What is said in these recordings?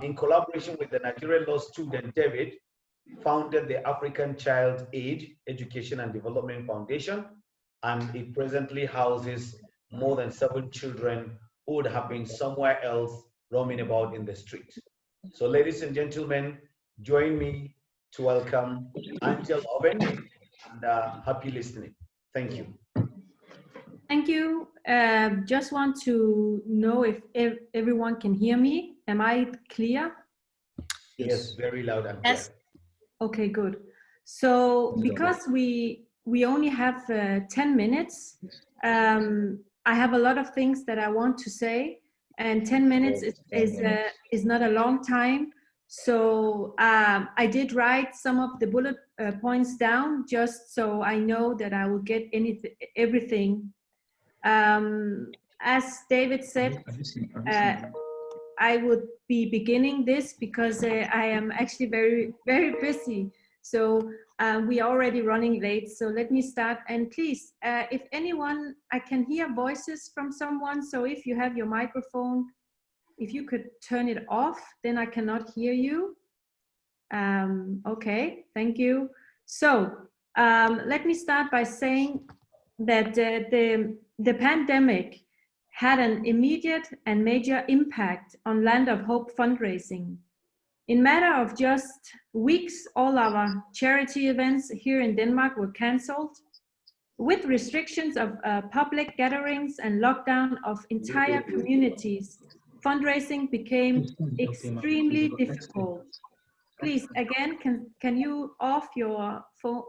in collaboration with the Nigerian law student David, founded the African Child Aid Education and Development Foundation, and it presently houses more than 7 children who would have been somewhere else roaming about in the street. So ladies and gentlemen, join me to welcome Anja Lovén, and happy listening. Thank you. Thank you. Just want to know if everyone can hear me. Am I clear? Yes, very loud and clear. Yes. Okay, good. So because we only have 10 minutes, I have a lot of things that I want to say, and 10 minutes is not a long time. So I did write some of the bullet points down just so I know that I will get everything. As David said, I would be beginning this because I am actually very, very busy. So we are already running late. So let me start. And please, if anyone, I can hear voices from someone. So if you have your microphone, if you could turn it off, then I cannot hear you. Okay, thank you. So let me start by saying that the pandemic had an immediate and major impact on Land of Hope fundraising. In matter of just weeks, all our charity events here in Denmark were cancelled. With restrictions of public gatherings and lockdown of entire communities, fundraising became extremely difficult. Please, again, can you off your phone,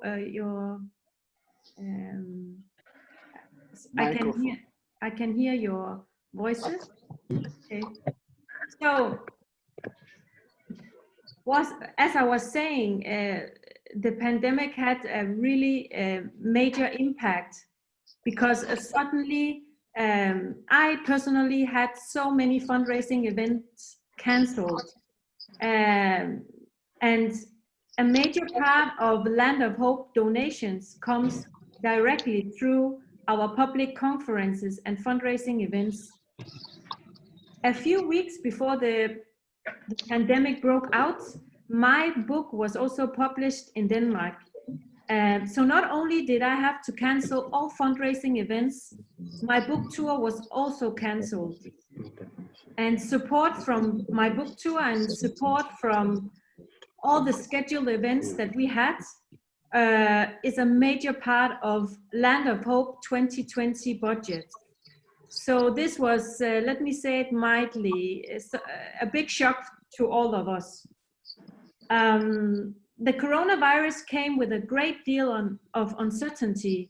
I can hear your voices. Okay. So, as I was saying, the pandemic had a really major impact because suddenly I personally had so many fundraising events cancelled. And a major part of Land of Hope donations comes directly through our public conferences and fundraising events. A few weeks before the pandemic broke out, my book was also published in Denmark. So not only did I have to cancel all fundraising events, my book tour was also cancelled. And support from my book tour and support from all the scheduled events that we had is a major part of Land of Hope 2020 budget. So this was, let me say it mildly, a big shock to all of us. The coronavirus came with a great deal of uncertainty.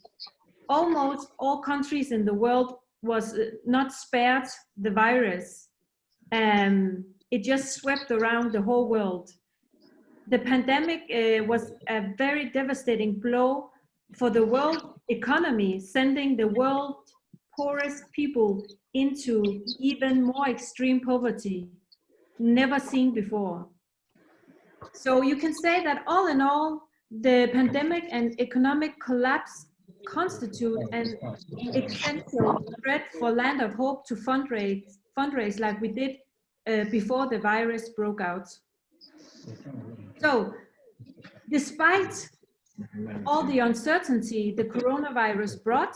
Almost all countries in the world was not spared the virus. It just swept around the whole world. The pandemic was a very devastating blow for the world economy, sending the world's poorest people into even more extreme poverty, never seen before. So you can say that all in all, the pandemic and economic collapse constitute an essential threat for Land of Hope to fundraise like we did before the virus broke out. So, despite all the uncertainty the coronavirus brought,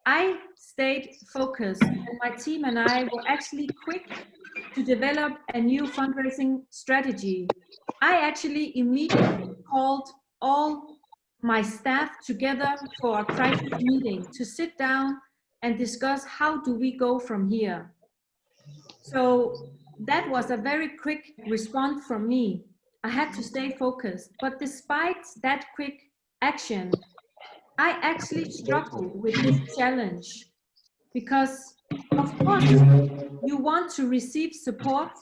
I stayed focused, and my team and I were actually quick to develop a new fundraising strategy. I actually immediately called all my staff together for a private meeting to sit down and discuss how do we go from here. So that was a very quick response from me. I had to stay focused, but despite that quick action, I actually struggled with this challenge because, of course, you want to receive support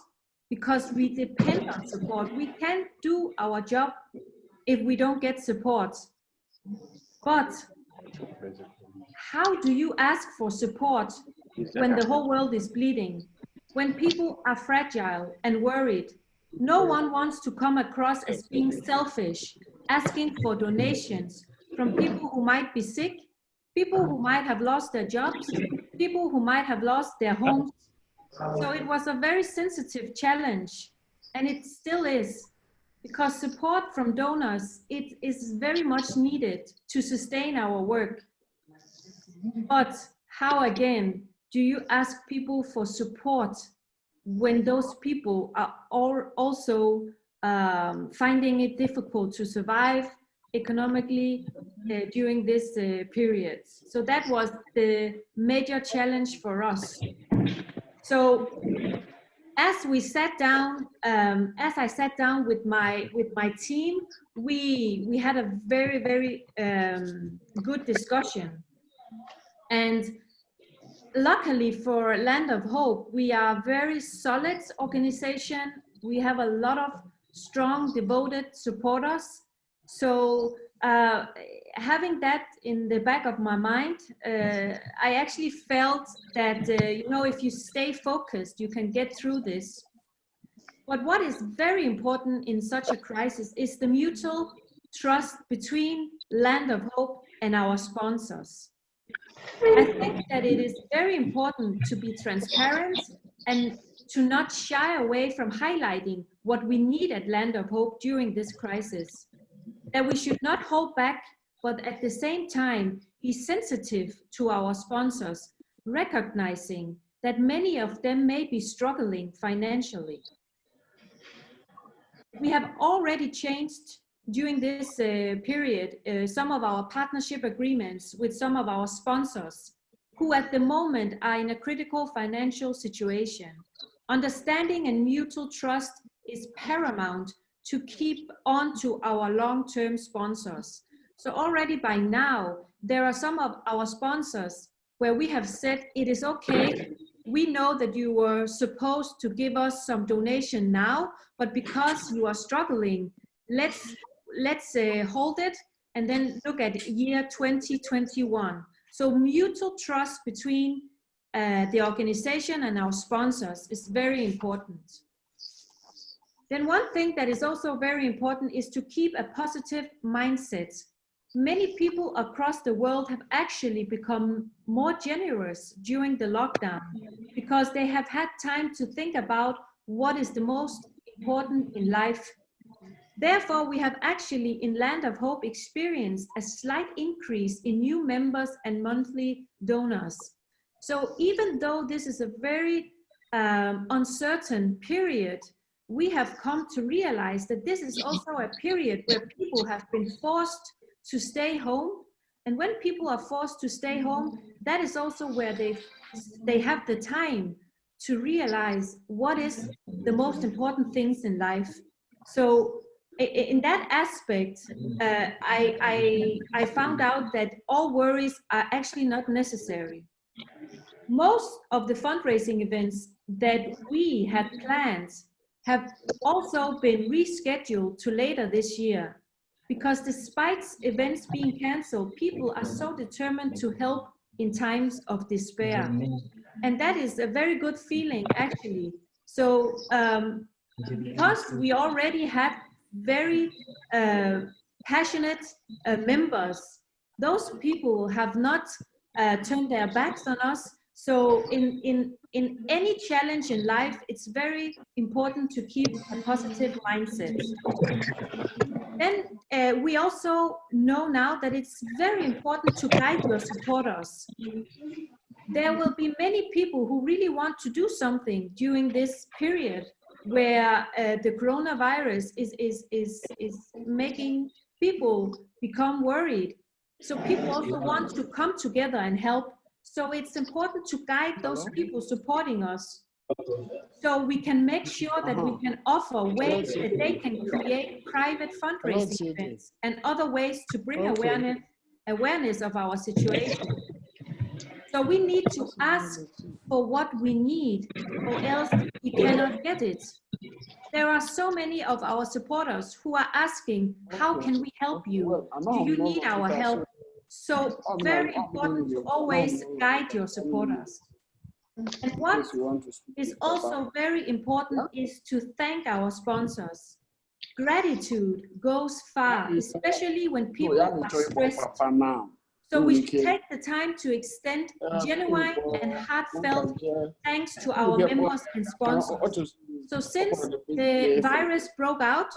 because we depend on support. We can't do our job if we don't get support. But how do you ask for support when the whole world is bleeding? When people are fragile and worried? No one wants to come across as being selfish, asking for donations from people who might be sick, people who might have lost their jobs, people who might have lost their homes. So it was a very sensitive challenge. and it still is, because support from donors, it is very much needed to sustain our work. But how, again, do you ask people for support when those people are also finding it difficult to survive economically during this period? So that was the major challenge for us. So as we sat down, as I sat down with my team, we had a very good discussion. And luckily for Land of Hope, we are a very solid organization. We have a lot of strong, devoted supporters. So having that in the back of my mind, I actually felt that, you know, if you stay focused, you can get through this. But what is very important in such a crisis is the mutual trust between Land of Hope and our sponsors. I think that it is very important to be transparent and to not shy away from highlighting what we need at Land of Hope during this crisis. That we should not hold back, but at the same time be sensitive to our sponsors, recognizing that many of them may be struggling financially. We have already changed during this period some of our partnership agreements with some of our sponsors who at the moment are in a critical financial situation. Understanding and mutual trust is paramount to keep on to our long-term sponsors. So already by now, there are some of our sponsors where we have said, it is okay, we know that you were supposed to give us some donation now, but because you are struggling, let's hold it and then look at year 2021. So mutual trust between the organization and our sponsors is very important. Then one thing that is also very important is to keep a positive mindset. Many people across the world have actually become more generous during the lockdown because they have had time to think about what is the most important in life. Therefore, we have actually in Land of Hope experienced a slight increase in new members and monthly donors. So even though this is a very uncertain period, we have come to realize that this is also a period where people have been forced to stay home. And when people are forced to stay home, that is also where they have the time to realize what is the most important things in life. So in that aspect, I found out that all worries are actually not necessary. Most of the fundraising events that we had planned have also been rescheduled to later this year, because despite events being cancelled, people are so determined to help in times of despair. And that is a very good feeling, actually. So because we already had very passionate members, those people have not turned their backs on us. So in any challenge in life, it's very important to keep a positive mindset. Then we also know now that it's very important to guide your supporters. There will be many people who really want to do something during this period where the coronavirus is making people become worried. So people also want to come together and help. So it's important to guide those people supporting us, so we can make sure that we can offer ways that they can create private fundraising events and other ways to bring awareness of our situation. So we need to ask for what we need, or else we cannot get it. There are so many of our supporters who are asking, how can we help you? Do you need our help? So very important to always guide your supporters. And what is also very important is to thank our sponsors. Gratitude goes far, especially when people are stressed. So we should take the time to extend genuine and heartfelt thanks to our members and sponsors. So since the virus broke out,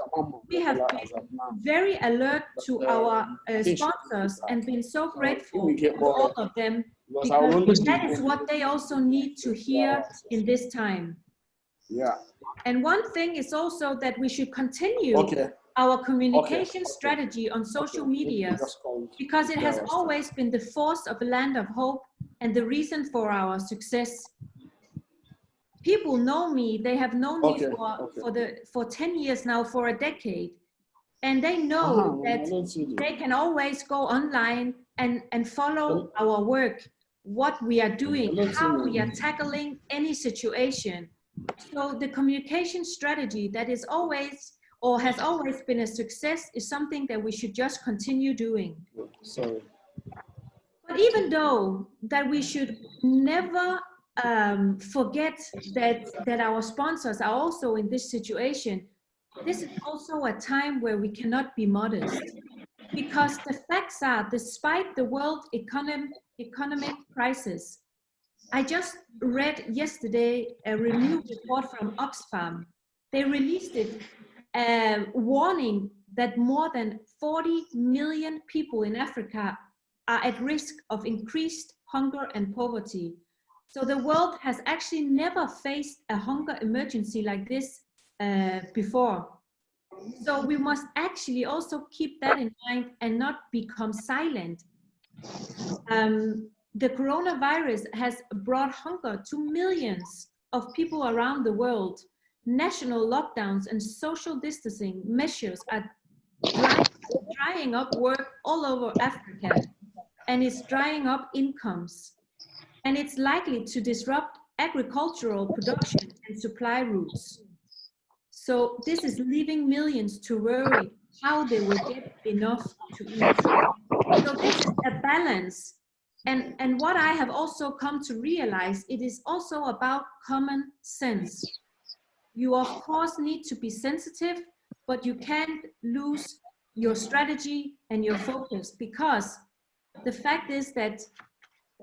we have been very alert to our sponsors and been so grateful to all of them, because that is what they also need to hear in this time. Yeah. And one thing is also that we should continue our communication strategy on social media, because it has always been the force of a land of hope and the reason for our success. People know me, they have known me for 10 years now, for a decade. And they know that they can always go online and follow our work, what we are doing, how we are tackling any situation. So the communication strategy that is always, or has always been a success, is something that we should just continue doing. Sorry. But even though that we should never forget that our sponsors are also in this situation, this is also a time where we cannot be modest, because the facts are, despite the world economic crisis, I just read yesterday a review report from Oxfam. They released it, warning that more than 40 million people in Africa are at risk of increased hunger and poverty. So the world has actually never faced a hunger emergency like this before. So we must actually also keep that in mind and not become silent. The coronavirus has brought hunger to millions of people around the world. National lockdowns and social distancing measures are drying up work all over Africa, and it's drying up incomes. And it's likely to disrupt agricultural production and supply routes. So this is leaving millions to worry how they will get enough to eat. So this is a balance. And what I have also come to realize, it is also about common sense. You of course need to be sensitive, but you can't lose your strategy and your focus, because the fact is that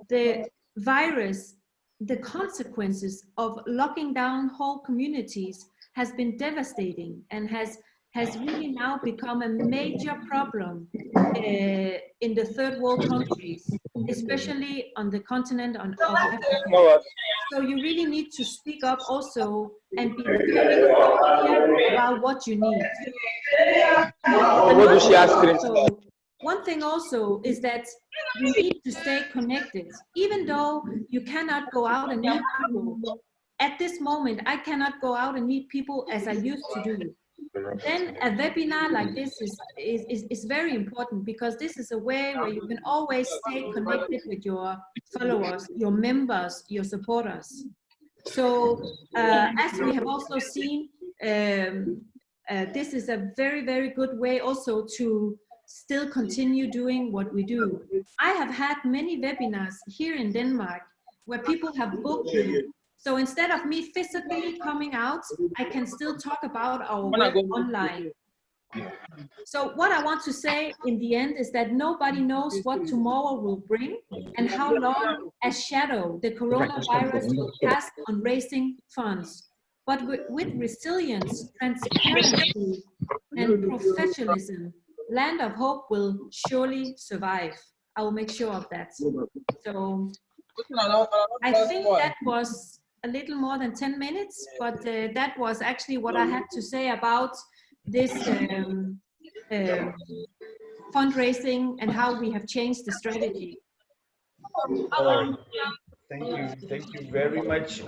the virus, the consequences of locking down whole communities has been devastating and has really now become a major problem in the third world countries, especially on the continent of Africa. So you really need to speak up also and be very clear about what you need. One thing also is that we need to stay connected, even though you cannot go out and meet people. At this moment, I cannot go out and meet people as I used to do. Then a webinar like this is very important, because this is a way where you can always stay connected with your followers, your members, your supporters. So as we have also seen, this is a very, very good way also to still continue doing what we do. I have had many webinars here in Denmark where people have booked me. So instead of me physically coming out, I can still talk about our work online. So what I want to say in the end is that nobody knows what tomorrow will bring and how long a shadow the coronavirus will cast on raising funds. But with resilience, transparency, and professionalism, Land of Hope will surely survive. I will make sure of that. So I think that was a little more than 10 minutes, but that was actually what I had to say about this fundraising and how we have changed the strategy. Thank you very much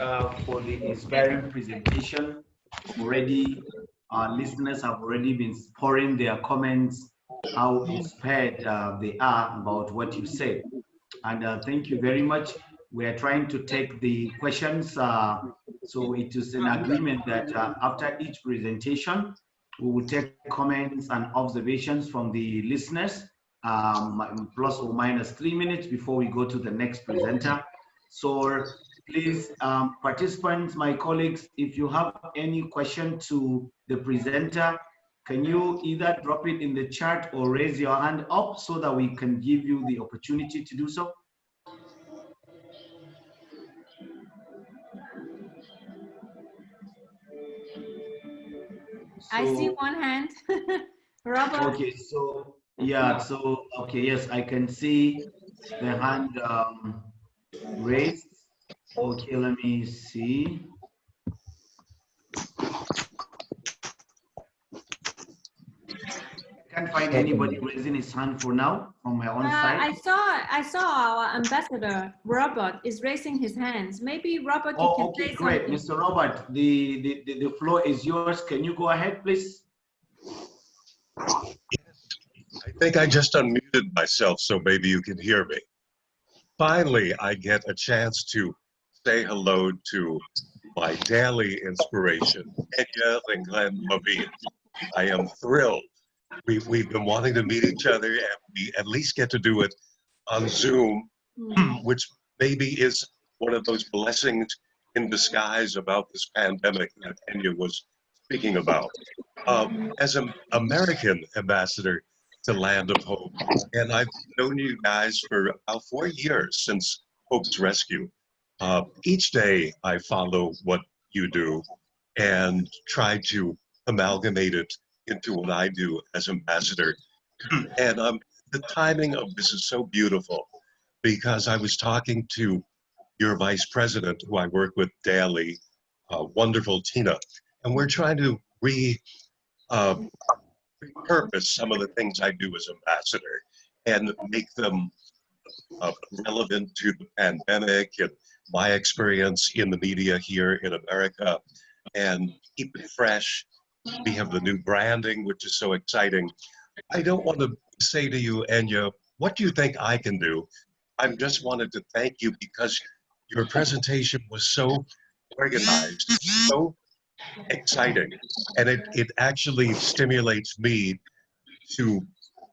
for the inspiring presentation. Already, our listeners have already been pouring their comments, how inspired they are about what you said. And thank you very much. We are trying to take the questions. So it is an agreement that after each presentation, we will take comments and observations from the listeners, plus or minus 3 minutes before we go to the next presenter. So please, participants, my colleagues, if you have any question to the presenter, can you either drop it in the chat or raise your hand up so that we can give you the opportunity to do so? I see one hand. Robert. Okay, so yeah, so okay, yes, I can see the hand raised. Okay, let me see. I can't find anybody raising his hand for now from my own side. I saw our ambassador Robert is raising his hands. Maybe Robert, you can okay, say great, something. Mr. Robert. The floor is yours. Can you go ahead, please? I think I just unmuted myself, so maybe you can hear me. Finally, I get a chance to say hello to my daily inspiration, Anja and Lovén. I am thrilled. We've been wanting to meet each other, and we at least get to do it on Zoom, which maybe is one of those blessings in disguise about this pandemic that Anja was speaking about. As an American ambassador to Land of Hope, and I've known you guys for about 4 years since Hope's Rescue. Each day I follow what you do and try to amalgamate it into what I do as ambassador. And the timing of this is so beautiful because I was talking to your vice president, who I work with daily, wonderful Tina, and we're trying to repurpose some of the things I do as ambassador and make them relevant to the pandemic and my experience in the media here in America, and keep it fresh. We have the new branding, which is so exciting. I don't want to say to you, Anja, what do you think I can do? I just wanted to thank you because your presentation was so organized, so exciting, and it actually stimulates me to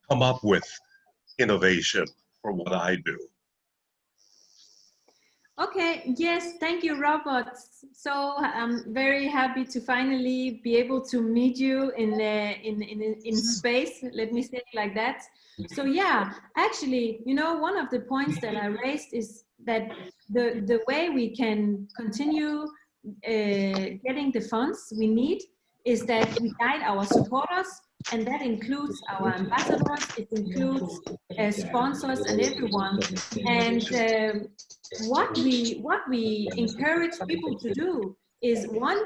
come up with innovation for what I do. Okay, yes, thank you, Robert. So I'm very happy to finally be able to meet you in space, let me say it like that. So yeah, actually, you know, one of the points that I raised is that the way we can continue getting the funds we need is that we guide our supporters, and that includes our ambassadors, it includes sponsors and everyone. And what we encourage people to do is, one,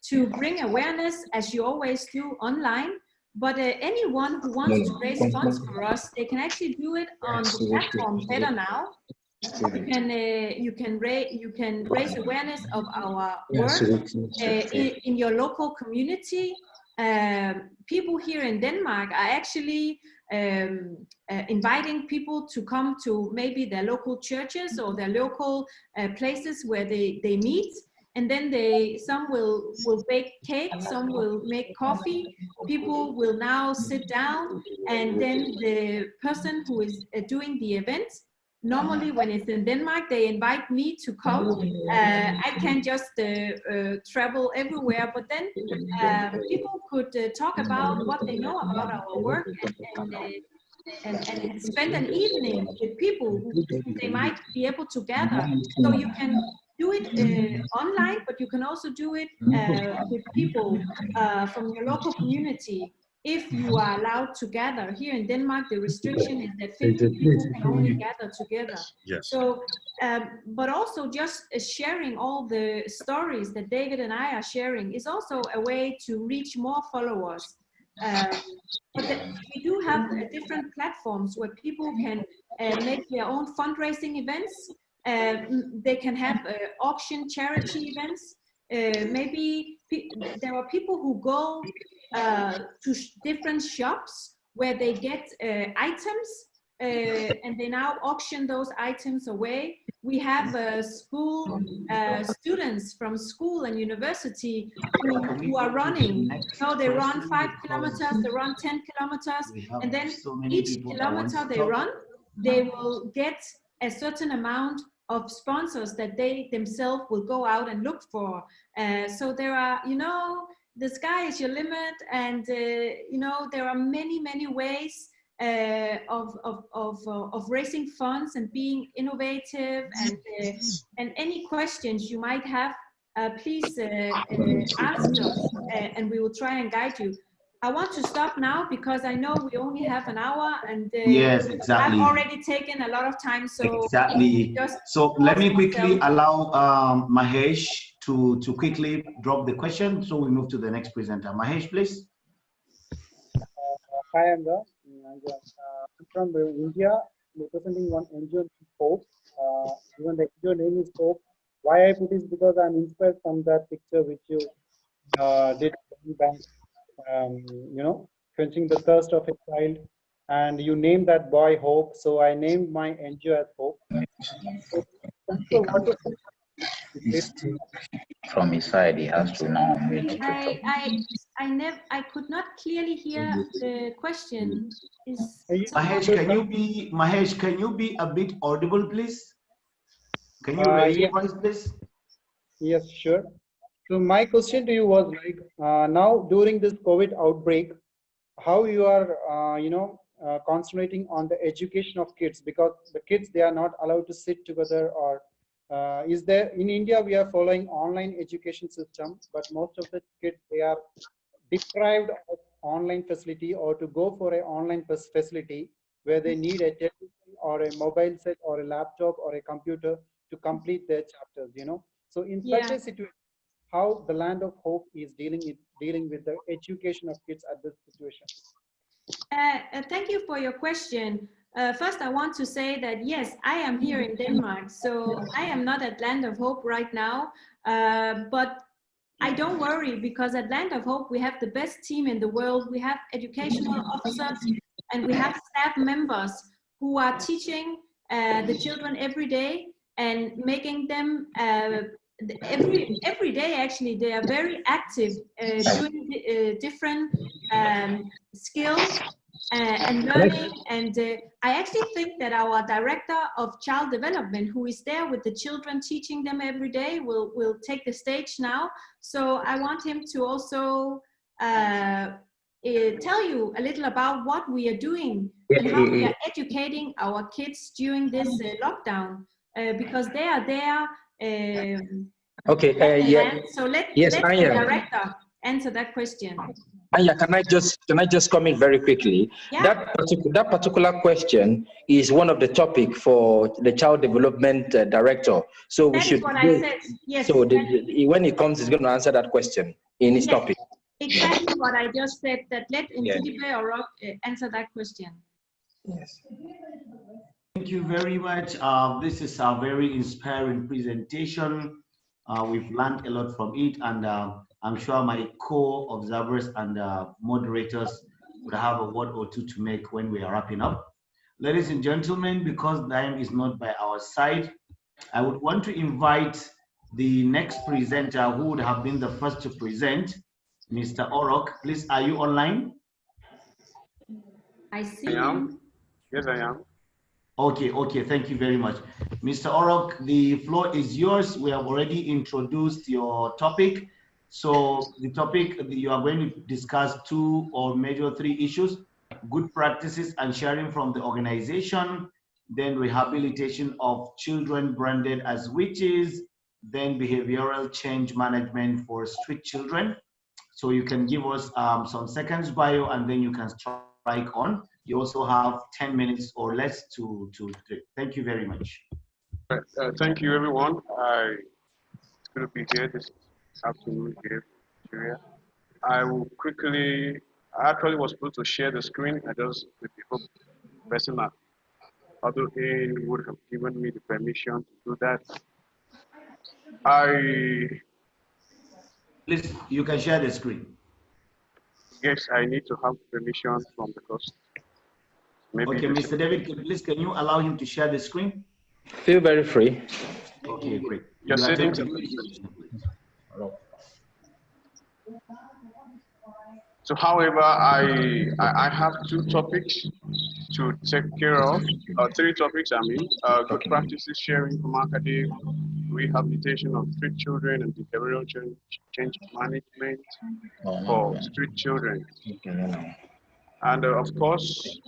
to bring awareness, as you always do, online. But anyone who wants to raise funds for us, they can actually do it on the platform Better Now. You can raise awareness of our work in your local community. People here in Denmark are actually inviting people to come to maybe their local churches or their local places where they meet, and then some will bake cake, some will make coffee, people will now sit down, and then the person who is doing the event, normally when it's in Denmark, they invite me to come. I can just travel everywhere, but then people could talk about what they know about our work and spend an evening with people who they might be able to gather. So you can do it online, but you can also do it with people from your local community. If you are allowed to gather. Here in Denmark, the restriction is that 50 people can only gather together. Yes. So, but also just sharing all the stories that David and I are sharing is also a way to reach more followers. But we do have different platforms where people can make their own fundraising events. They can have auction charity events. Maybe there are people who go to different shops where they get items and they now auction those items away. We have school students from school and university who are running. So they run 5 kilometers, they run 10 kilometers, and then each kilometer they run, they will get a certain amount of sponsors that they themselves will go out and look for. So there are, you know, the sky is your limit, and you know, there are many ways of raising funds and being innovative, and any questions you might have, please ask us, and we will try and guide you. I want to stop now because I know we only have an hour, and yes, exactly. I've already taken a lot of time. So exactly. So let me quickly allow Mahesh to quickly drop the question. So we move to the next presenter. Mahesh, please. Hi, Anja. I'm from India, representing one NGO, Hope. Even the NGO name is Hope. Why I put is because I'm inspired from that picture which you did back, you know, quenching the thirst of a child, and you named that boy Hope. So I named my NGO as Hope. From his side, he has to now. I could not clearly hear the question. Mahesh, can you be a bit audible, please? Can you raise your voice, please? Yes, sure. So my question to you was like, now during this COVID outbreak, how you are, you know, concentrating on the education of kids, because the kids, they are not allowed to sit together, or is there, in India, we are following online education system, but most of the kids, they are deprived of online facility, or to go for an online facility where they need a television or a mobile set or a laptop or a computer to complete their chapters, you know. So in such a situation, how the Land of Hope is dealing with the education of kids at this situation? Thank you for your question. First, I want to say that yes, I am here in Denmark, so I am not at Land of Hope right now, but I don't worry, because at Land of Hope we have the best team in the world. We have educational officers and we have staff members who are teaching the children every day and making them every day. Actually, they are very active, doing different skills and learning. And I actually think that our director of child development, who is there with the children teaching them every day, will take the stage now. So I want him to also tell you a little about what we are doing and how we are educating our kids during this lockdown, because they are there. So let the director answer that question. Anja, can I just comment very quickly? Yeah. That particular question is one of the topic for the child development director. So we should. What I said. Yes. So when he comes, he's going to answer that question in his topic. Exactly what I just said. That let Nsidibe Orok answer that question. Yes. Thank you very much. This is a very inspiring presentation. We've learned a lot from it, and I'm sure my co-observers and moderators would have a word or two to make when we are wrapping up. Ladies and gentlemen, because time is not by our side, I would want to invite the next presenter, who would have been the first to present, Mr. Orok. Please, are you online? I see. I am. Yes, I am. Okay, thank you very much. Mr. Orok, the floor is yours. We have already introduced your topic. So the topic, you are going to discuss 2 or major 3 issues: good practices and sharing from the organization, then rehabilitation of children branded as witches, then behavioral change management for street children. So you can give us some seconds bio, and then you can strike on. You also have 10 minutes or less to thank you very much. Thank you, everyone. It's good to be here this afternoon here in Nigeria. I will quickly, I actually was supposed to share the screen. I just, with the person that although he would have given me the permission to do that. Please, you can share the screen. Yes, I need to have permission from the host. Maybe okay, Mr. David, please, can you allow him to share the screen? Feel very free. Okay, great. Just sitting to So, however, I have 2 topics to take care of, 3 topics, I mean, good practices sharing from academic, rehabilitation of street children and behavioral change management for street children. And of course,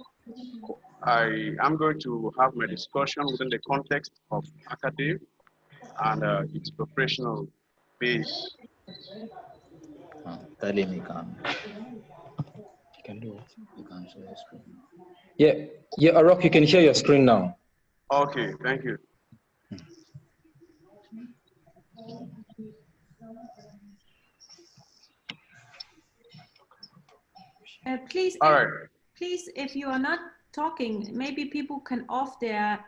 I am going to have my discussion within the context of ACAEDF and its operational base. Tell him he can. He can do it. He can share your screen. Yeah, Orok, you can share your screen now. Okay, thank you. Please, all right. Please, if you are not talking, maybe people can off their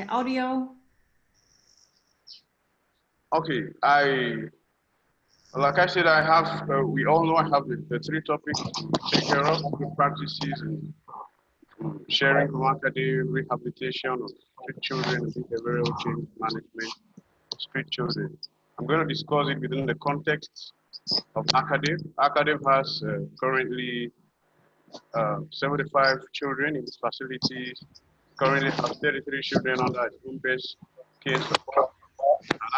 audio. Okay, like I said, I have, we all know I have the three topics to take care of: good practices and sharing from ACAEDF, rehabilitation of street children, and behavioral change management of street children. I'm going to discuss it within the context of ACAEDF. ACAEDF has currently 75 children in its facilities, currently has 33 children under its home-based care support.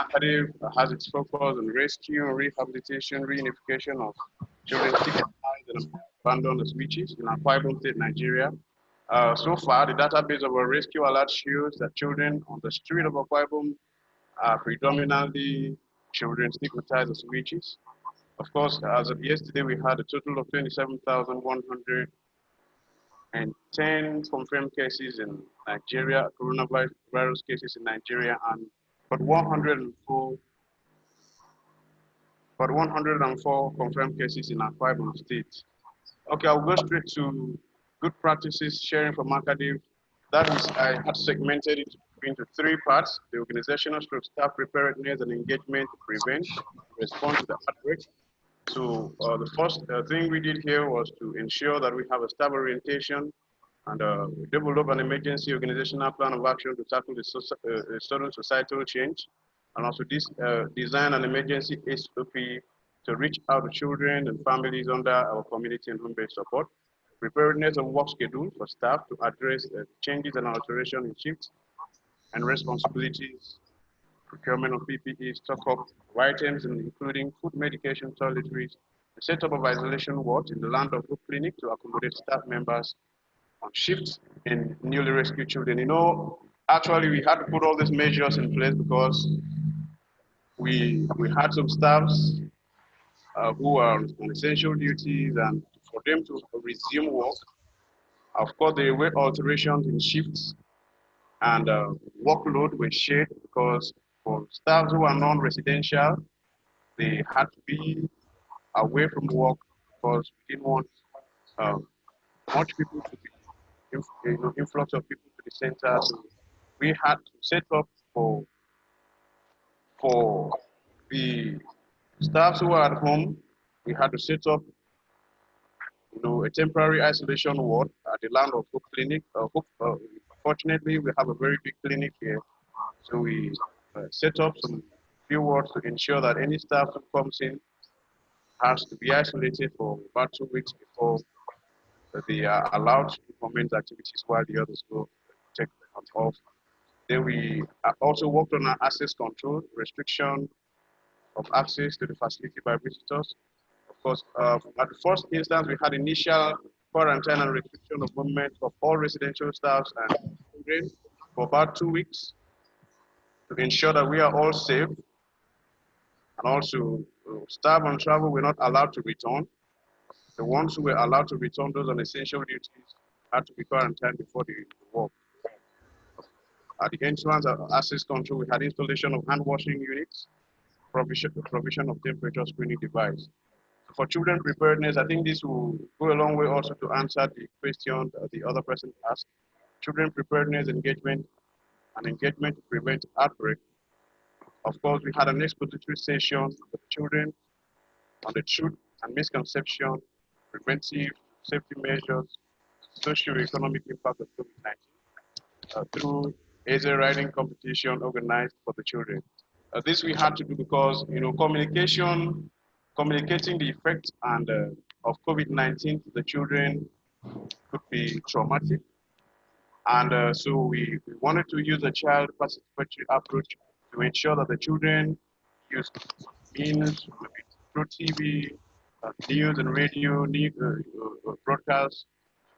ACAEDF has its focus on rescue, rehabilitation, reunification of children stigmatized and abandoned as witches in Akwa Ibom State, Nigeria. So far, the database of our rescue alert shows that children on the street of Akwa Ibom are predominantly children stigmatized as witches. Of course, as of yesterday, we had a total of 27,110 confirmed cases in Nigeria, coronavirus cases in Nigeria, and but 104 confirmed cases in Akwa Ibom State. Okay, I'll go straight to good practices sharing from ACAEDF. That is, I had segmented it into three parts: the organizational staff preparedness and engagement to prevent, respond to the outbreak. So the first thing we did here was to ensure that we have a staff orientation and we develop an emergency organizational plan of action to tackle the sudden societal change, and also design an emergency SOP to reach out to children and families under our community and home-based support. Preparedness of work schedule for staff to address changes and alteration in shifts and responsibilities, procurement of PPE, stock up of items, and including food, medication, toiletries, the setup of isolation wards in the land of Hope Clinic to accommodate staff members on shifts in newly rescued children. You know, actually we had to put all these measures in place because we had some staffs who are on essential duties, and for them to resume work, of course there were alterations in shifts and workload were shared, because for staff who are non-residential, they had to be away from work because we didn't want much people to be, influx of people to the center. So we had to set up for the staffs who are at home. We had to set up, a temporary isolation ward at the land of Hope Clinic. Fortunately, we have a very big clinic here, so we set up some few wards to ensure that any staff who comes in has to be isolated for about 2 weeks before they are allowed to commence activities while the others go take them off. Then we also worked on our access control, restriction of access to the facility by visitors. Of course, at the first instance, we had initial quarantine and restriction of movement of all residential staffs and children for about 2 weeks to ensure that we are all safe. And also, staff on travel were not allowed to return. The ones who were allowed to return, those on essential duties, had to be quarantined before the work. At the entrance of access control, we had installation of hand washing units, provision of temperature screening device. For children preparedness, I think this will go a long way also to answer the question that the other person asked. Children preparedness engagement and engagement to prevent outbreak. Of course, we had an expository session with children on the truth and misconception, preventive safety measures, socio-economic impact of COVID-19 through essay writing competition organized for the children. This we had to do because, communicating the effect and of COVID-19 to the children could be traumatic. And so we wanted to use a child participatory approach to ensure that the children use means through TV, news and radio, broadcasts,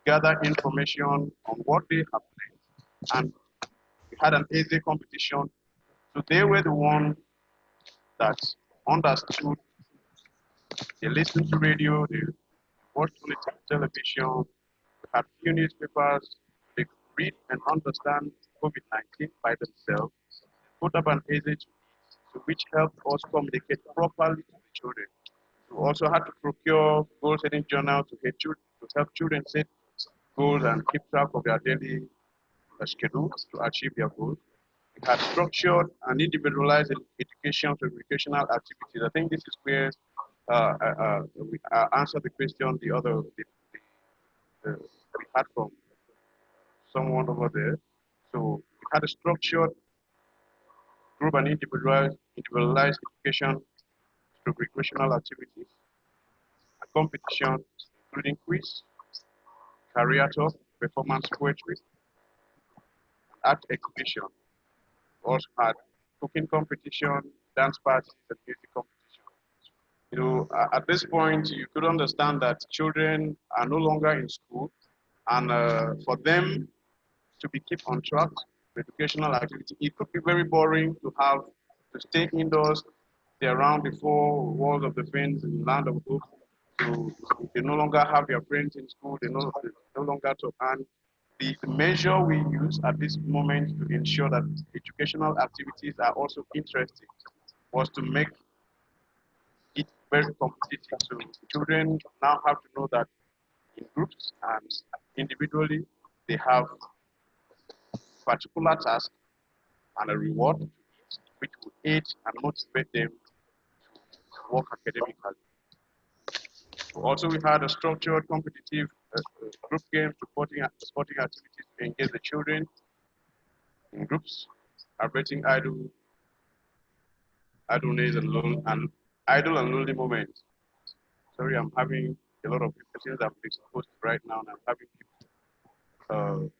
gather information on what they have learned. And we had an essay competition. So they were the ones that understood. They listened to radio, they watched on the television, they had few newspapers, they could read and understand COVID-19 by themselves, put up an essay to which helped us communicate properly to the children. We also had to procure goal-setting journals to help children set goals and keep track of their daily schedule to achieve their goals. We had structured and individualized education to recreational activities. I think this is where we answered the question we had from someone over there. So we had a structured group and individualized education through recreational activities, a competition, including quiz, career talk, performance poetry, art exhibition. We also had cooking competition, dance parties, and music competition. You know, at this point, you could understand that children are no longer in school, and for them to be kept on track with educational activity, it could be very boring to stay indoors, stay around the four walls of the fence in the land of hope. So they no longer have their friends in school, they no longer talk. And the measure we use at this moment to ensure that educational activities are also interesting was to make it very competitive. So children now have to know that in groups and individually, they have particular task and a reward which will aid and motivate them to work academically. Also, we had a structured competitive group game sporting activities to engage the children in groups, averting idleness and idle and lonely moments. Sorry, I'm having a lot of questions I'm exposed right now, and I'm having people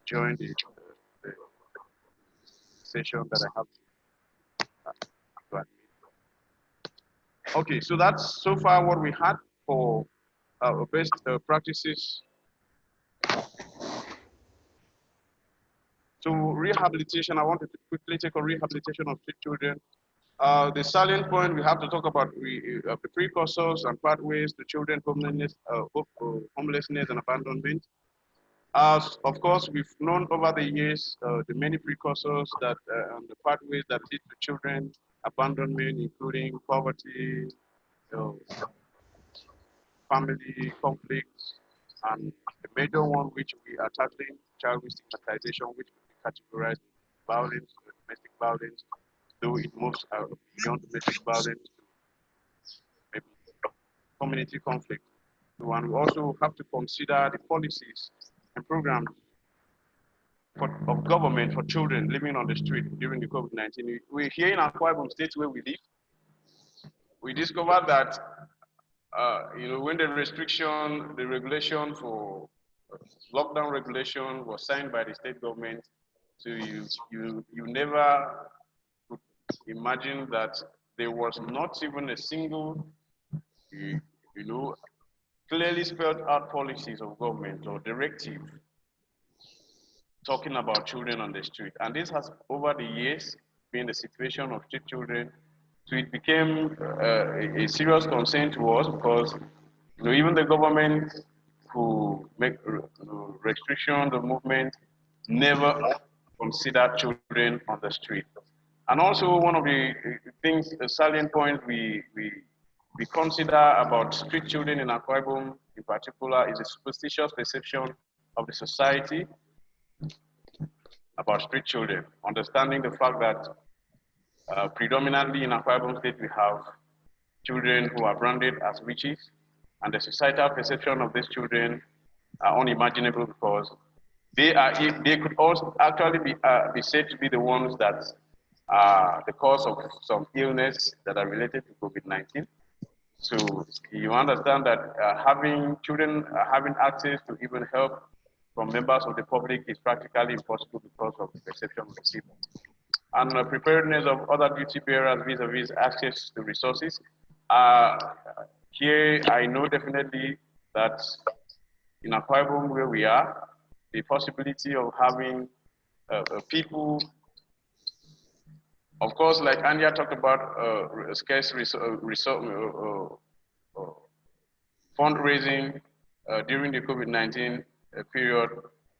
join the session that I have to admit. Okay, so that's so far what we had for our best practices. So rehabilitation, I wanted to quickly take a rehabilitation of street children. The salient point we have to talk about the precursors and pathways to children homelessness and abandonment. Of course, we've known over the years the many precursors that and the pathways that lead to children abandonment, including poverty, family conflicts, and the major one which we are tackling, child stigmatization, which we categorize violence, domestic violence, though it moves beyond domestic violence to maybe community conflict. So, and we also have to consider the policies and programs of government for children living on the street during the COVID-19. We're here in Akwa Ibom State where we live. We discovered that when the regulation for lockdown regulation was signed by the state government, so you never could imagine that there was not even a single, clearly spelled out policies of government or directive talking about children on the street. And this has, over the years, been the situation of street children. So it became a serious concern to us because even the government who make restrictions of movement never considered children on the street. And also one of the things, a salient point we consider about street children in Akwa Ibom in particular is a superstitious perception of the society about street children, understanding the fact that predominantly in Akwa Ibom State we have children who are branded as witches, and the societal perception of these children are unimaginable because they could also actually be said to be the ones that are the cause of some illness that are related to COVID-19. So you understand that children having access to even help from members of the public is practically impossible because of the perception of the people. and preparedness of other duty bearers vis-a-vis access to resources. Here, I know definitely that in Akwa Ibom where we are, the possibility of having people, of course, like Anja talked about, scarce fundraising during the COVID-19 period.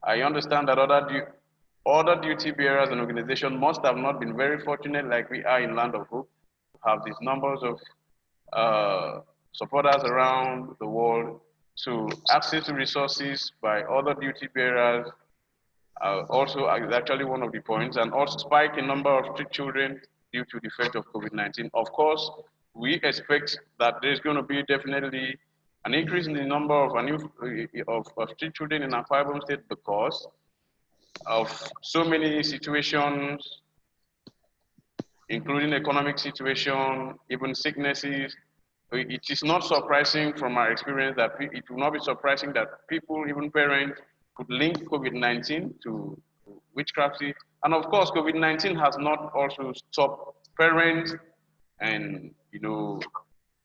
I understand that other duty bearers and organizations must have not been very fortunate like we are in Land of Hope to have these numbers of supporters around the world, to access to resources by other duty bearers also is actually one of the points, and also spike in number of street children due to the effect of COVID-19. Of course, we expect that there's going to be definitely an increase in the number of street children in Akwa Ibom State because of so many situations, including economic situation, even sicknesses. It is not surprising from our experience that it will not be surprising that people, even parents, could link COVID-19 to witchcraft. And of course, COVID-19 has not also stopped parents and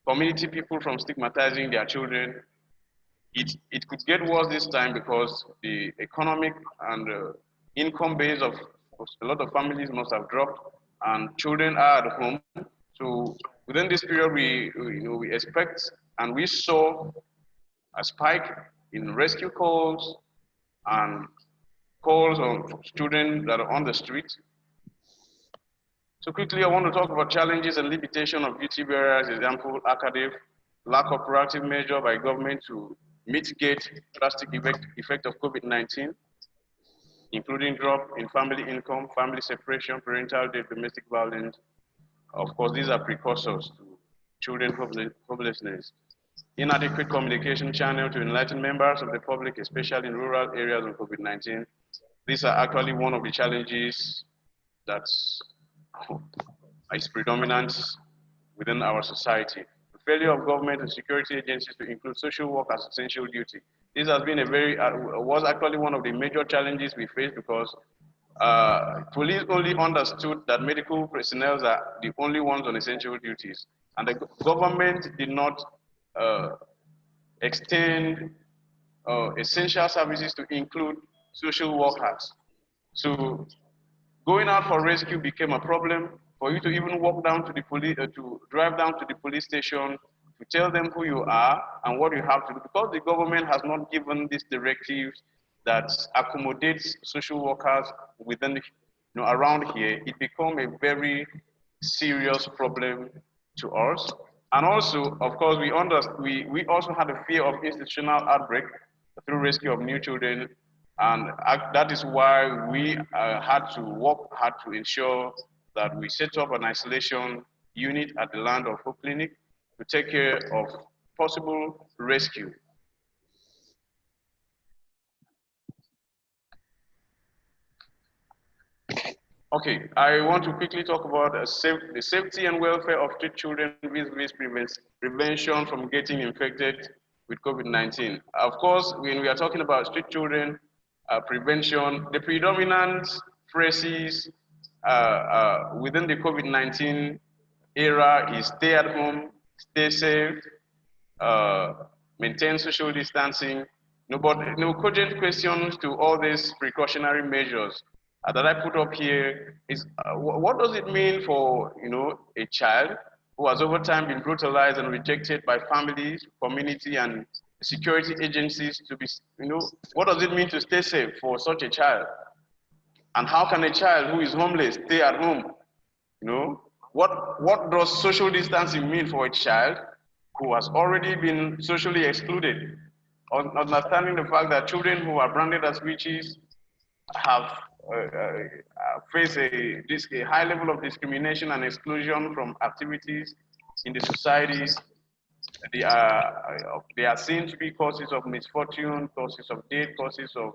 community people from stigmatizing their children. It could get worse this time because the economic and income base of a lot of families must have dropped, and children are at home. So within this period, we expect and we saw a spike in rescue calls and calls on students that are on the street. So quickly, I want to talk about challenges and limitation of duty bearers. Example, ACAEDF, lack of proactive measure by government to mitigate drastic effect of COVID-19, including drop in family income, family separation, parental death, domestic violence. Of course, these are precursors to children homelessness. Inadequate communication channel to enlighten members of the public, especially in rural areas of COVID-19. These are actually one of the challenges that is predominant within our society. The failure of government and security agencies to include social work as essential duty. This has been was actually one of the major challenges we faced because police only understood that medical personnel are the only ones on essential duties. And the government did not extend essential services to include social workers. So going out for rescue became a problem. For you to even walk down to the police, to drive down to the police station, to tell them who you are and what you have to do, because the government has not given these directives that accommodates social workers within, around here, it become a very serious problem to us. And also, of course, we also had a fear of institutional outbreak through rescue of new children, and that is why we had to work hard to ensure that we set up an isolation unit at the Land of Hope Clinic to take care of possible rescue. Okay, I want to quickly talk about the safety and welfare of street children with prevention from getting infected with COVID-19. Of course, when we are talking about street children prevention, the predominant phrases within the COVID-19 era is stay at home, stay safe, maintain social distancing. But no cogent questions to all these precautionary measures that I put up here is what does it mean for a child who has over time been brutalized and rejected by families, community, and security agencies to be, what does it mean to stay safe for such a child? And how can a child who is homeless stay at home? What does social distancing mean for a child who has already been socially excluded? Understanding the fact that children who are branded as witches have face a high level of discrimination and exclusion from activities in the societies. They are seen to be causes of misfortune, causes of death, causes of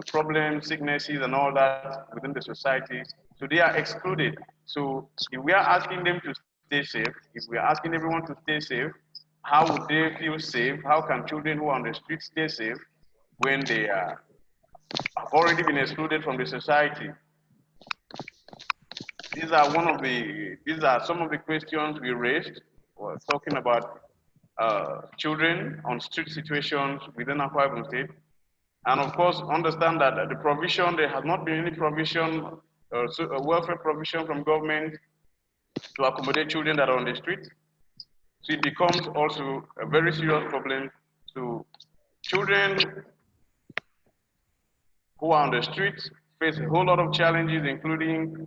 problems, sicknesses, and all that within the society. So they are excluded. So if we are asking them to stay safe, if we are asking everyone to stay safe, how would they feel safe? How can children who are on the street stay safe when they have already been excluded from the society? these are some of the questions we raised. We're talking about children on street situations within Akwa Ibom State. And of course, understand that the provision, there has not been any provision, welfare provision from government to accommodate children that are on the street. So it becomes also a very serious problem to children who are on the street, face a whole lot of challenges, including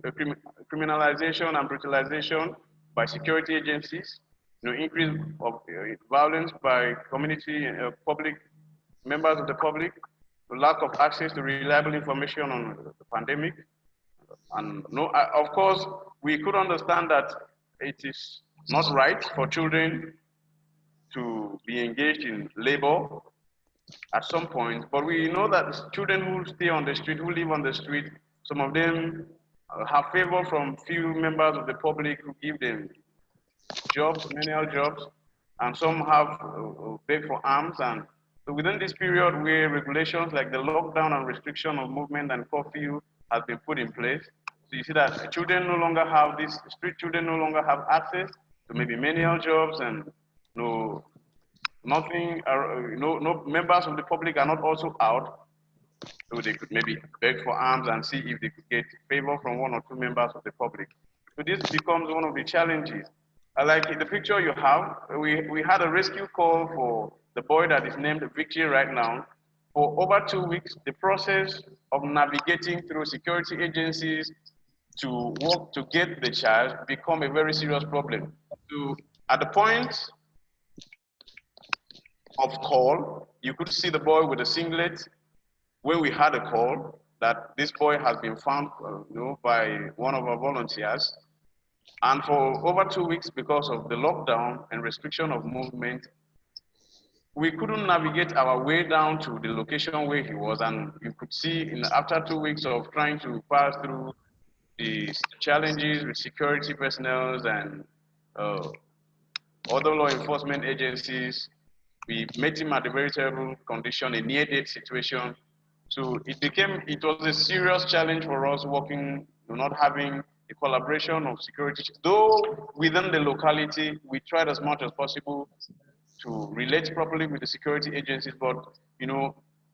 criminalization and brutalization by security agencies, increase of violence by community, public members of the public, the lack of access to reliable information on the pandemic. And of course, we could understand that it is not right for children to be engaged in labor at some point, but we know that children who stay on the street, who live on the street, some of them have favor from few members of the public who give them jobs, menial jobs, and some have beg for alms. And so within this period where regulations like the lockdown and restriction of movement and curfew has been put in place, so you see that children no longer have this, street children no longer have access to maybe menial jobs, and no members of the public are not also out, so they could maybe beg for alms and see if they could get favor from one or two members of the public. So this becomes one of the challenges. Like in the picture you have, we had a rescue call for the boy that is named Victory right now. For over 2 weeks, the process of navigating through security agencies to work to get the child become a very serious problem. So at the point of call, you could see the boy with a singlet. When we had a call that this boy has been found by one of our volunteers, and for over 2 weeks, because of the lockdown and restriction of movement, we couldn't navigate our way down to the location where he was. And you could see after 2 weeks of trying to pass through the challenges with security personnel and other law enforcement agencies, we met him at a very terrible condition, a near-death situation. So it was a serious challenge for us working, not having a collaboration of security. Though within the locality, we tried as much as possible to relate properly with the security agencies, but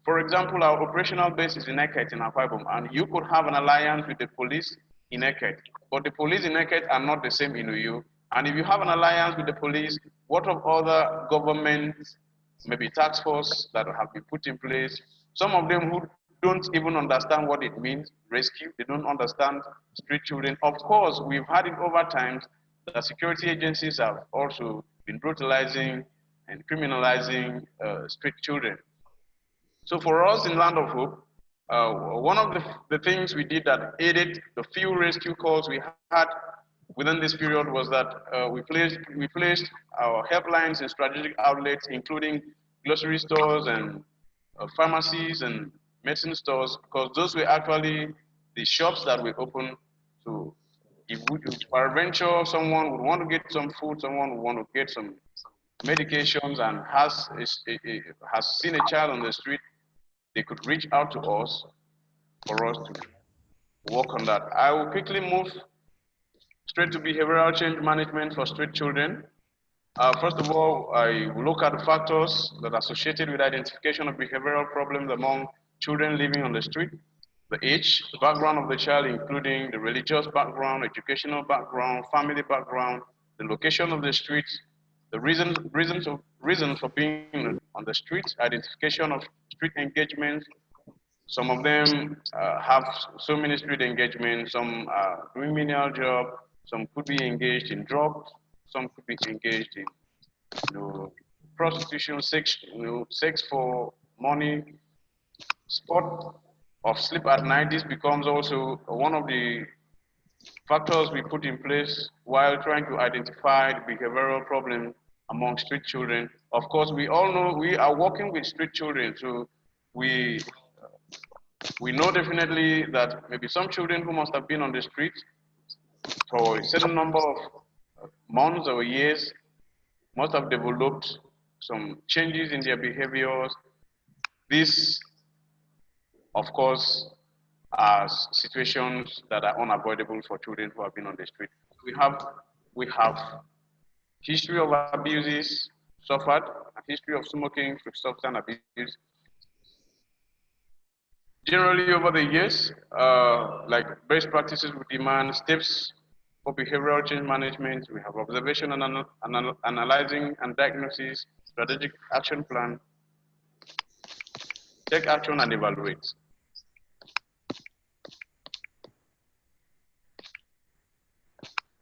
for example, our operational base is in Eket in Akwa Ibom, and you could have an alliance with the police in Eket, but the police in Eket are not the same in Uyo. And if you have an alliance with the police, what of other government, maybe task force that have been put in place? Some of them who don't even understand what it means, rescue, they don't understand street children. Of course, we've had it over time that security agencies have also been brutalizing and criminalizing street children. So for us in Land of Hope, one of the things we did that aided the few rescue calls we had within this period was that we placed our helplines in strategic outlets, including grocery stores and pharmacies and medicine stores, because those were actually the shops that we opened to. If peradventure someone would want to get some food, someone would want to get some medications and has seen a child on the street, they could reach out to us for us to work on that. I will quickly move straight to behavioral change management for street children. First of all, I will look at the factors that are associated with identification of behavioral problems among children living on the street. The age, the background of the child, including the religious background, educational background, family background, the location of the street, the reasons for being on the street, identification of street engagements. Some of them have so many street engagements, some are doing menial job, some could be engaged in drugs, some could be engaged in prostitution, sex for money, sport of sleep at night. This becomes also one of the factors we put in place while trying to identify the behavioral problem among street children. Of course, we all know we are working with street children, so we know definitely that maybe some children who must have been on the street for a certain number of months or years must have developed some changes in their behaviors. This, of course, as situations that are unavoidable for children who have been on the street. We have history of abuses suffered, a history of smoking with substance abuse. Generally, over the years, like best practices would demand steps for behavioral change management. We have observation and analyzing and diagnosis, strategic action plan, take action and evaluate.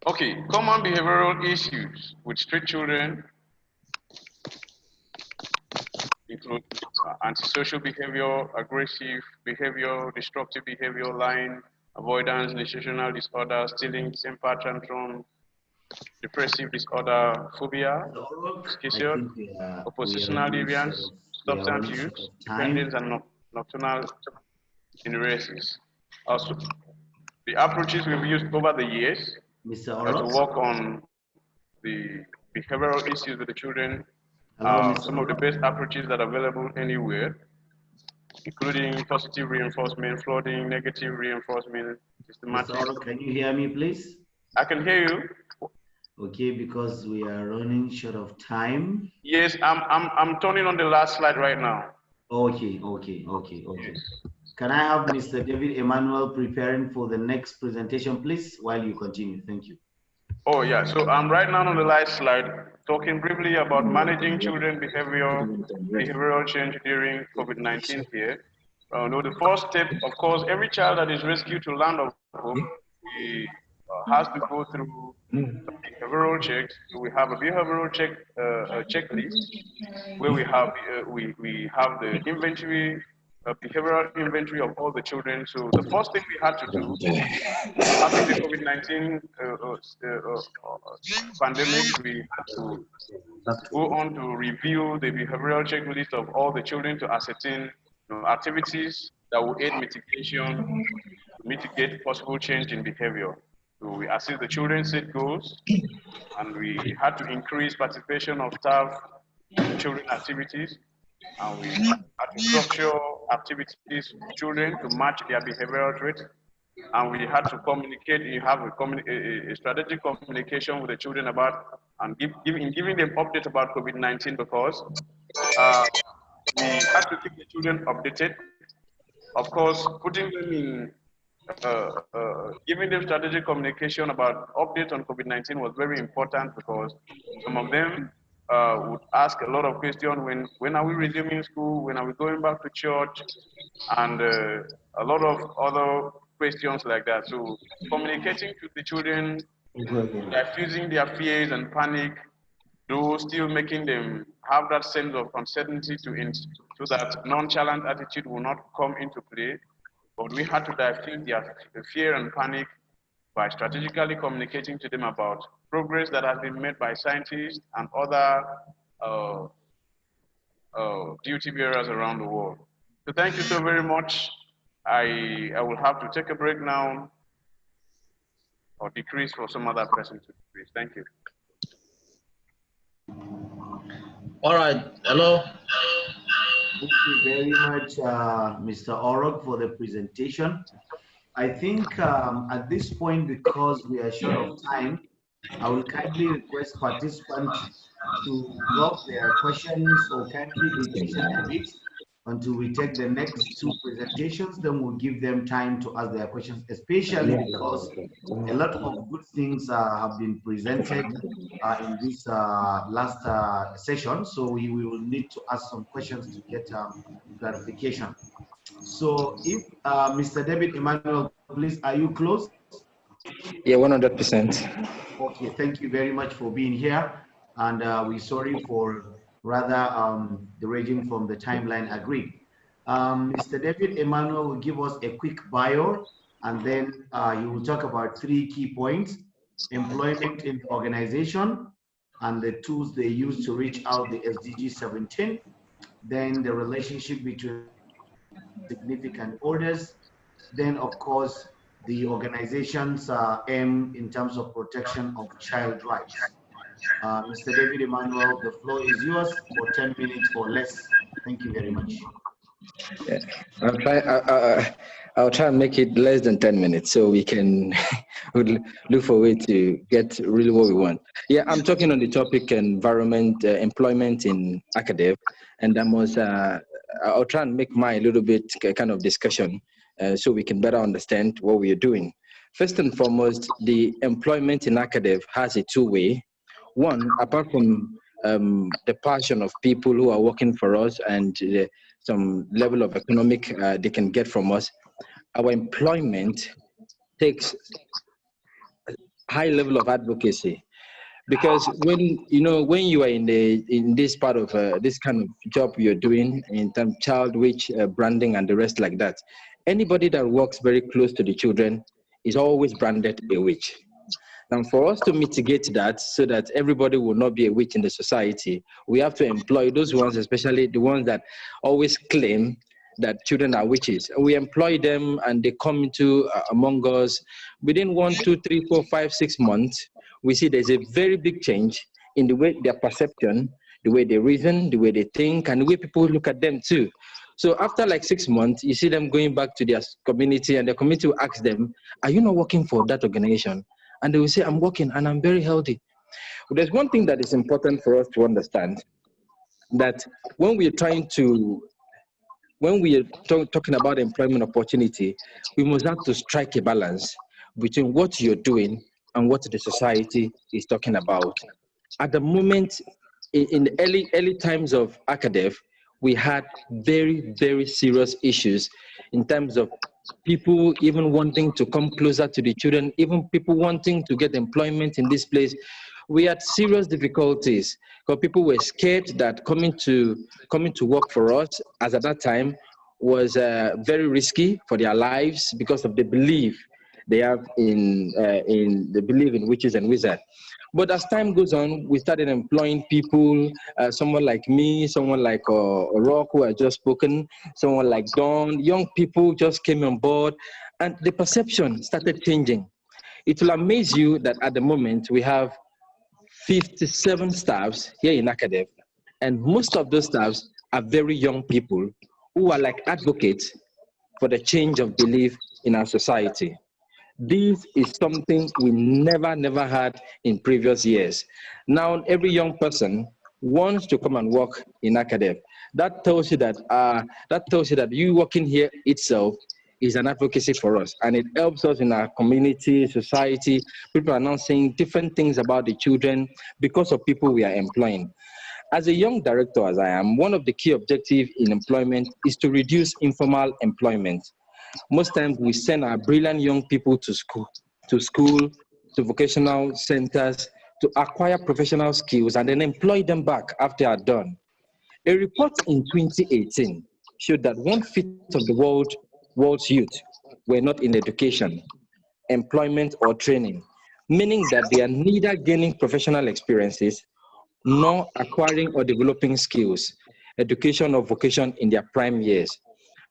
Okay, common behavioral issues with street children include antisocial behavior, aggressive behavior, destructive behavior, lying, avoidance, institutional disorder, stealing, temper tantrum, depressive disorder, phobia, schizoid, oppositional deviance, substance use, dependence, and nocturnal enuresis. Also, the approaches we've used over the years are to work on the behavioral issues with the children. Some of the best approaches that are available anywhere, including positive reinforcement, flooding, negative reinforcement, systematic. Mr. Orok, can you hear me, please? I can hear you. Okay, because we are running short of time. Yes, I'm turning on the last slide right now. Okay. Yes. Can I have Mr. David Emmanuel preparing for the next presentation, please, while you continue? Thank you. Oh yeah, so I'm right now on the last slide, talking briefly about managing children behavioral change during COVID-19 here. No, the first step, of course, every child that is rescued to land of hope has to go through behavioral checks. So we have a behavioral checklist where we have the inventory, behavioral inventory of all the children. So the first thing we had to do after the COVID-19 pandemic, we had to go on to review the behavioral checklist of all the children to ascertain activities that will aid mitigation, to mitigate possible change in behavior. So we assess the children set goals, and we had to increase participation of staff in children activities, and we had to structure activities with children to match their behavioral traits, and we had to communicate. You have a strategic communication with the children about and giving them updates about COVID-19, because we had to keep the children updated. Of course, putting them in, giving them strategic communication about updates on COVID-19 was very important, because some of them would ask a lot of questions. When are we resuming school? When are we going back to church? And a lot of other questions like that. So communicating to the children, diffusing their fears and panic, though still making them have that sense of uncertainty so that nonchalant attitude will not come into play. But we had to diffuse their fear and panic by strategically communicating to them about progress that has been made by scientists and other duty bearers around the world. So thank you so very much. I will have to take a break now, or decrease for some other person to decrease. Thank you. All right. Hello. Thank you very much, Mr. Orok, for the presentation. I think at this point, because we are short of time, I will kindly request participants to drop their questions or kindly be patient a bit until we take the next two presentations. Then we'll give them time to ask their questions, especially because a lot of good things have been presented in this last session. So we will need to ask some questions to get clarification. So if Mr. David Emmanuel, please, are you close? Yeah, 100%. Okay, thank you very much for being here. And we're sorry for rather deranging from the timeline agreed. Mr. David Emmanuel will give us a quick bio, and then he will talk about 3 key points: employment in the organization and the tools they use to reach out the SDG 17, then the relationship between significant orders, then of course the organization's aim in terms of protection of child rights. Mr. David Emmanuel, the floor is yours for 10 minutes or less. Thank you very much. Yeah. I'll try and make it less than 10 minutes so we can look for a way to get really what we want. Yeah, I'm talking on the topic environment, employment in ACAEDF, and I'll try and make mine a little bit kind of discussion so we can better understand what we are doing. First and foremost, the employment in ACAEDF has a two-way. One, apart from the passion of people who are working for us and some level of economic they can get from us, our employment takes a high level of advocacy, because when you are in this part of this kind of job you're doing in terms of child witch branding and the rest like that, anybody that works very close to the children is always branded a witch. And for us to mitigate that so that everybody will not be a witch in the society, we have to employ those ones, especially the ones that always claim that children are witches. We employ them and they come into among us. Within 1, 2, 3, 4, 5, 6 months, we see there's a very big change in the way their perception, the way they reason, the way they think, and the way people look at them too. So after like 6 months, you see them going back to their community, and the community will ask them, are you not working for that organization? And they will say, I'm working and I'm very healthy. But there's one thing that is important for us to understand, that when we are talking about employment opportunity, we must have to strike a balance between what you're doing and what the society is talking about. At the moment, in the early times of ACAEDF, we had very, very serious issues in terms of people even wanting to come closer to the children, even people wanting to get employment in this place. We had serious difficulties because people were scared that coming to work for us, as at that time, was very risky for their lives because of the belief they have in witches and wizards. But as time goes on, we started employing people, someone like me, someone like Orok, who I just spoken, someone like Don. Young people just came on board, and the perception started changing. It will amaze you that at the moment we have 57 staffs here in ACAEDF, and most of those staffs are very young people who are like advocates for the change of belief in our society. This is something we never had in previous years. Now, every young person wants to come and work in ACAEDF. That tells you that you working here itself is an advocacy for us, and it helps us in our community, society. People are now saying different things about the children because of people we are employing. As a young director, as I am, one of the key objectives in employment is to reduce informal employment. Most times we send our brilliant young people to school, to vocational centers, to acquire professional skills and then employ them back after they are done. A report in 2018 showed that 1/5 of the world's youth were not in education, employment, or training, meaning that they are neither gaining professional experiences nor acquiring or developing skills, education or vocation in their prime years.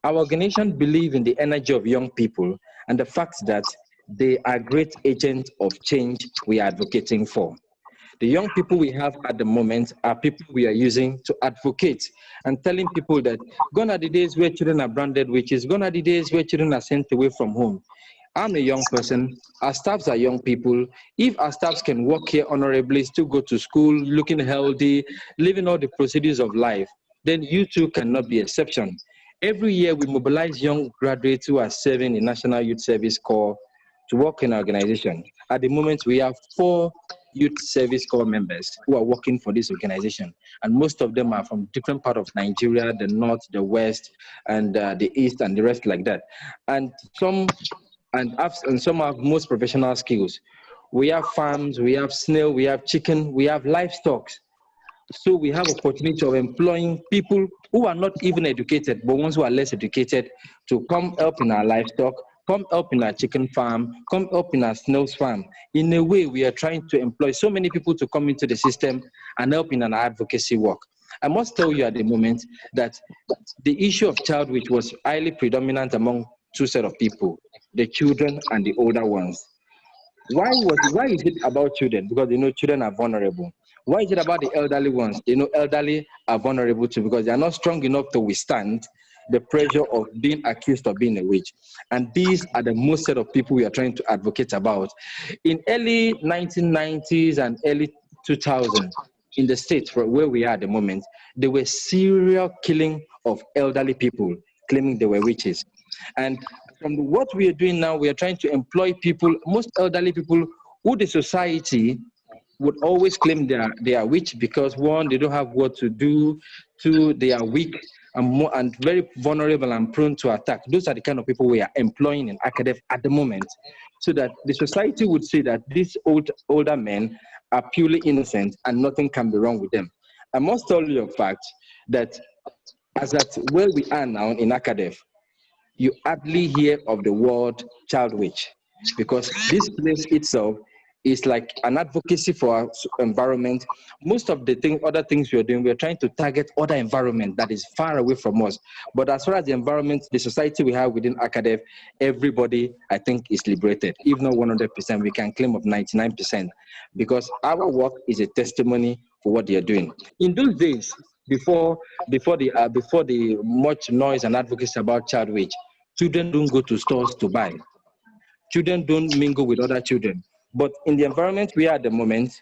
Our organization believes in the energy of young people and the fact that they are great agents of change we are advocating for. The young people we have at the moment are people we are using to advocate and telling people that gone are the days where children are branded witches, gone are the days where children are sent away from home. I'm a young person, our staffs are young people. If our staffs can work here honorably, still go to school, looking healthy, living all the procedures of life, then you too cannot be exception. Every year we mobilize young graduates who are serving the National Youth Service Corps to work in our organization. At the moment, we have 4 Youth Service Corps members who are working for this organization. And most of them are from different parts of Nigeria, the North, the West, and the East, and the rest like that. And some have most professional skills. We have farms, we have snail, we have chicken, we have livestock. So we have opportunity of employing people who are not even educated, but ones who are less educated to come help in our livestock, come help in our chicken farm, come help in our snails farm. In a way, we are trying to employ so many people to come into the system and help in an advocacy work. I must tell you at the moment that the issue of child which was highly predominant among 2 sets of people, the children and the older ones. Why is it about children? Because children are vulnerable. Why is it about the elderly ones? Elderly are vulnerable too because they are not strong enough to withstand the pressure of being accused of being a witch. And these are the most set of people we are trying to advocate about. In early 1990s and early 2000s, in the States where we are at the moment, there were serial killing of elderly people claiming they were witches. And from what we are doing now, we are trying to employ people, most elderly people who the society would always claim they are witch because, one, they don't have what to do, two, they are weak and very vulnerable and prone to attack. Those are the kind of people we are employing in ACAEDF at the moment, so that the society would say that these older men are purely innocent and nothing can be wrong with them. I must tell you a fact that as at where we are now in ACAEDF, you hardly hear of the word child witch, because this place itself is like an advocacy for our environment. Most of the other things we are doing, we are trying to target other environment that is far away from us. But as far as the environment, the society we have within ACAEDF, everybody, I think, is liberated. If not 100%, we can claim of 99%, because our work is a testimony for what they are doing. In those days, before the much noise and advocacy about child witch, children don't go to stores to buy. Children don't mingle with other children. But in the environment we are at the moment,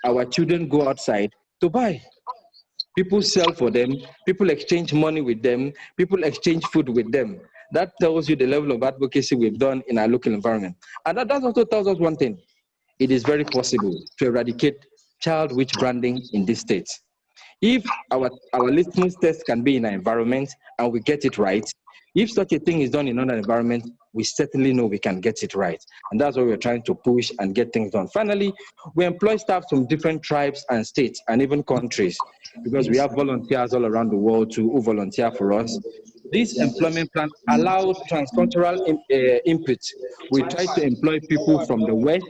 our children go outside to buy. People sell for them, people exchange money with them, people exchange food with them. That tells you the level of advocacy we've done in our local environment. And that also tells us one thing: it is very possible to eradicate child witch branding in this state. If our litmus test can be in our environment and we get it right, if such a thing is done in another environment, we certainly know we can get it right. And that's what we're trying to push and get things done. Finally, we employ staff from different tribes and states and even countries, because we have volunteers all around the world who volunteer for us. This employment plan allows transcultural input. We try to employ people from the West,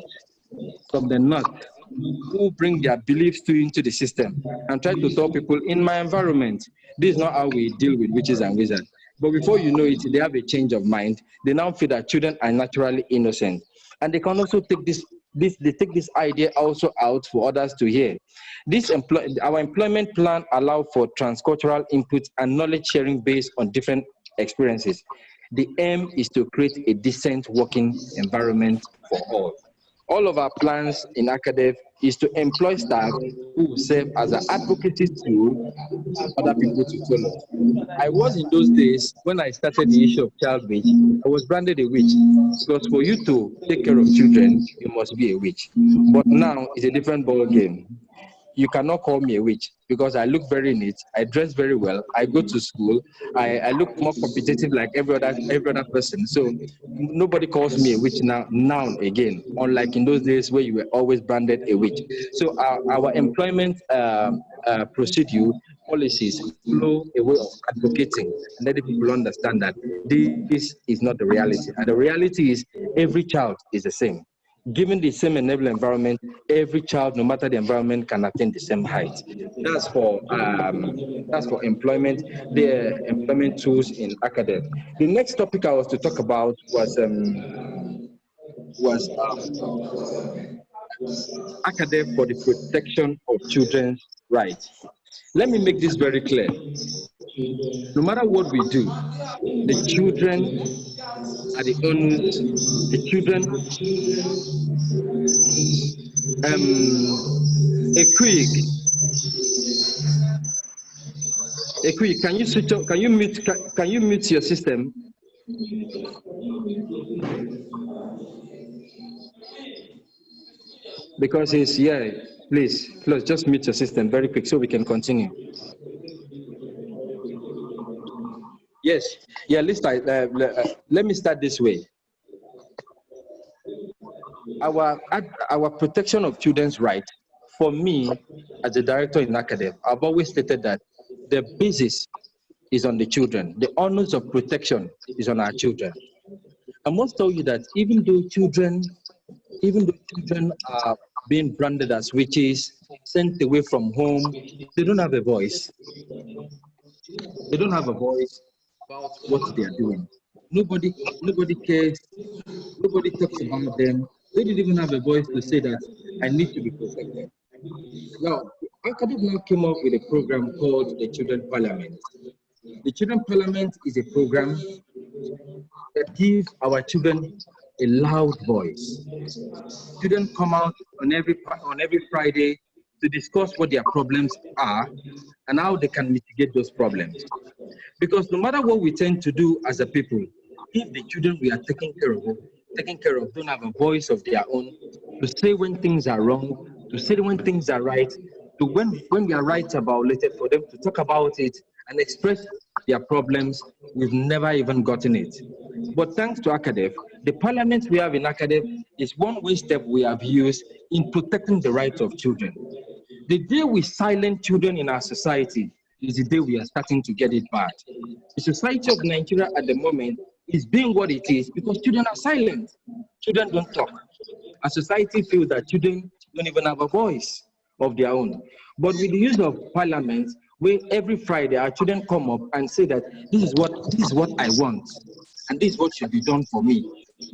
from the North, who bring their beliefs into the system and try to tell people, in my environment, this is not how we deal with witches and wizards. But before you know it, they have a change of mind. They now feel that children are naturally innocent. And they can also take this idea also out for others to hear. Our employment plan allows for transcultural input and knowledge sharing based on different experiences. The aim is to create a decent working environment for all. All of our plans in ACAEDF is to employ staff who will serve as an advocacy tool for other people to follow. I was in those days, when I started the issue of child witch, I was branded a witch, because for you to take care of children, you must be a witch. But now it's a different ball game. You cannot call me a witch, because I look very neat, I dress very well, I go to school, I look more competitive like every other person. So nobody calls me a witch now again, unlike in those days where you were always branded a witch. So our employment procedure policies flow a way of advocating and letting people understand that this is not the reality. And the reality is every child is the same. Given the same enabling environment, every child, no matter the environment, can attain the same height. That's for employment, the employment tools in ACAEDF. The next topic I was to talk about was ACAEDF for the protection of children's rights. Let me make this very clear. No matter what we do, the children are the owners. The children. Ekui, can you switch up? Can you mute your system? Because it's please just mute your system very quick so we can continue. Yes, let's start. Let me start this way. Our protection of children's rights, for me, as a director in ACAEDF, I've always stated that the basis is on the children. The honors of protection is on our children. I must tell you that even though children are being branded as witches, sent away from home, they don't have a voice. They don't have a voice about what they are doing. Nobody cares. Nobody talks about them. They didn't even have a voice to say that I need to be protected. Now, ACAEDF now came up with a program called the Children Parliament. The Children Parliament is a program that gives our children a loud voice. Children come out on every Friday to discuss what their problems are and how they can mitigate those problems. Because no matter what we tend to do as a people, if the children we are taking care of don't have a voice of their own, to say when things are wrong, to say when things are right, to when we are right about it, for them to talk about it and express their problems, we've never even gotten it. But thanks to ACAEDF, the parliament we have in ACAEDF is one way step we have used in protecting the rights of children. The day we silence children in our society is the day we are starting to get it bad. The society of Nigeria at the moment is being what it is because children are silent. Children don't talk. Our society feels that children don't even have a voice of their own. But with the use of parliament, where every Friday our children come up and say that this is what I want, and this is what should be done for me.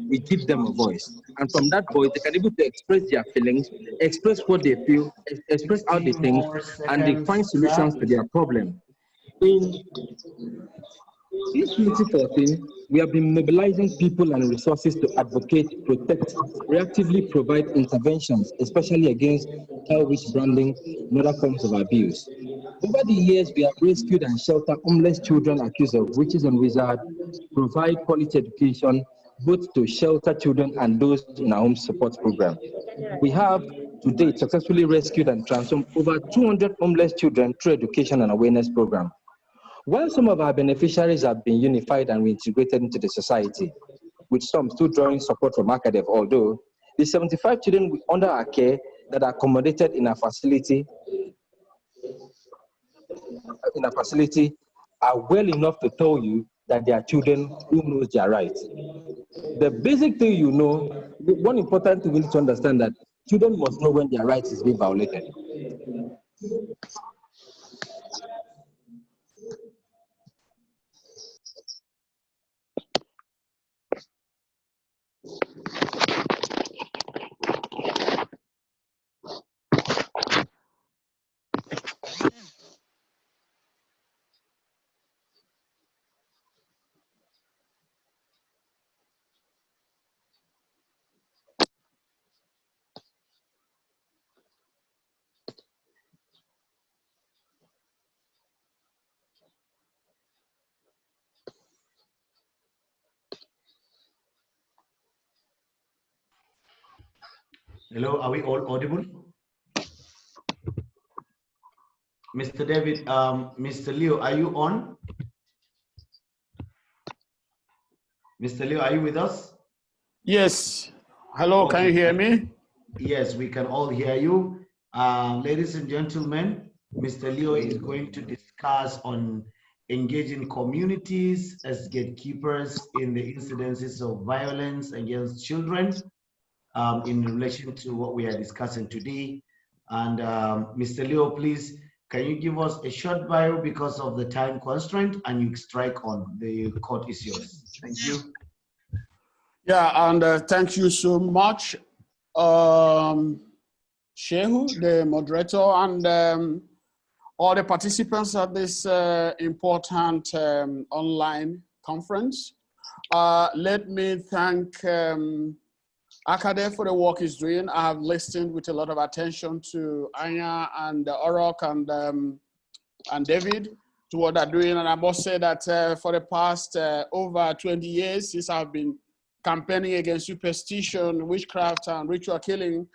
We give them a voice. And from that voice, they can be able to express their feelings, express what they feel, express how they think, and they find solutions to their problem. Since 2014, we have been mobilizing people and resources to advocate, protect, reactively provide interventions, especially against child witch branding and other forms of abuse. Over the years, we have rescued and sheltered homeless children accused of witches and wizards, provide quality education, both to shelter children and those in our home support program. We have, to date, successfully rescued and transformed over 200 homeless children through education and awareness program. While some of our beneficiaries have been unified and reintegrated into the society, with some still drawing support from ACAEDF, although the 75 children under our care that are accommodated in our facility are well enough to tell you that they are children who knows their rights. The basic thing you know, one important thing we need to understand that children must know when their rights is being violated. Hello, are we all audible? Mr. David, Mr. Leo, are you on? Mr. Leo, are you with us? Yes. Hello, Okay. can you hear me? Yes, we can all hear you. Ladies and gentlemen, Mr. Leo is going to discuss on engaging communities as gatekeepers in the incidences of violence against children in relation to what we are discussing today. And Mr. Leo, please, can you give us a short bio because of the time constraint, and you strike on. The court is yours. Thank you. Yeah, and thank you so much, Shehu, the moderator, and all the participants at this important online conference. Let me thank ACAEDF for the work it's doing. I have listened with a lot of attention to Anja and Orok and David to what they're doing. And I must say that for the past over 20 years, since I've been campaigning against superstition, witchcraft, and ritual killing,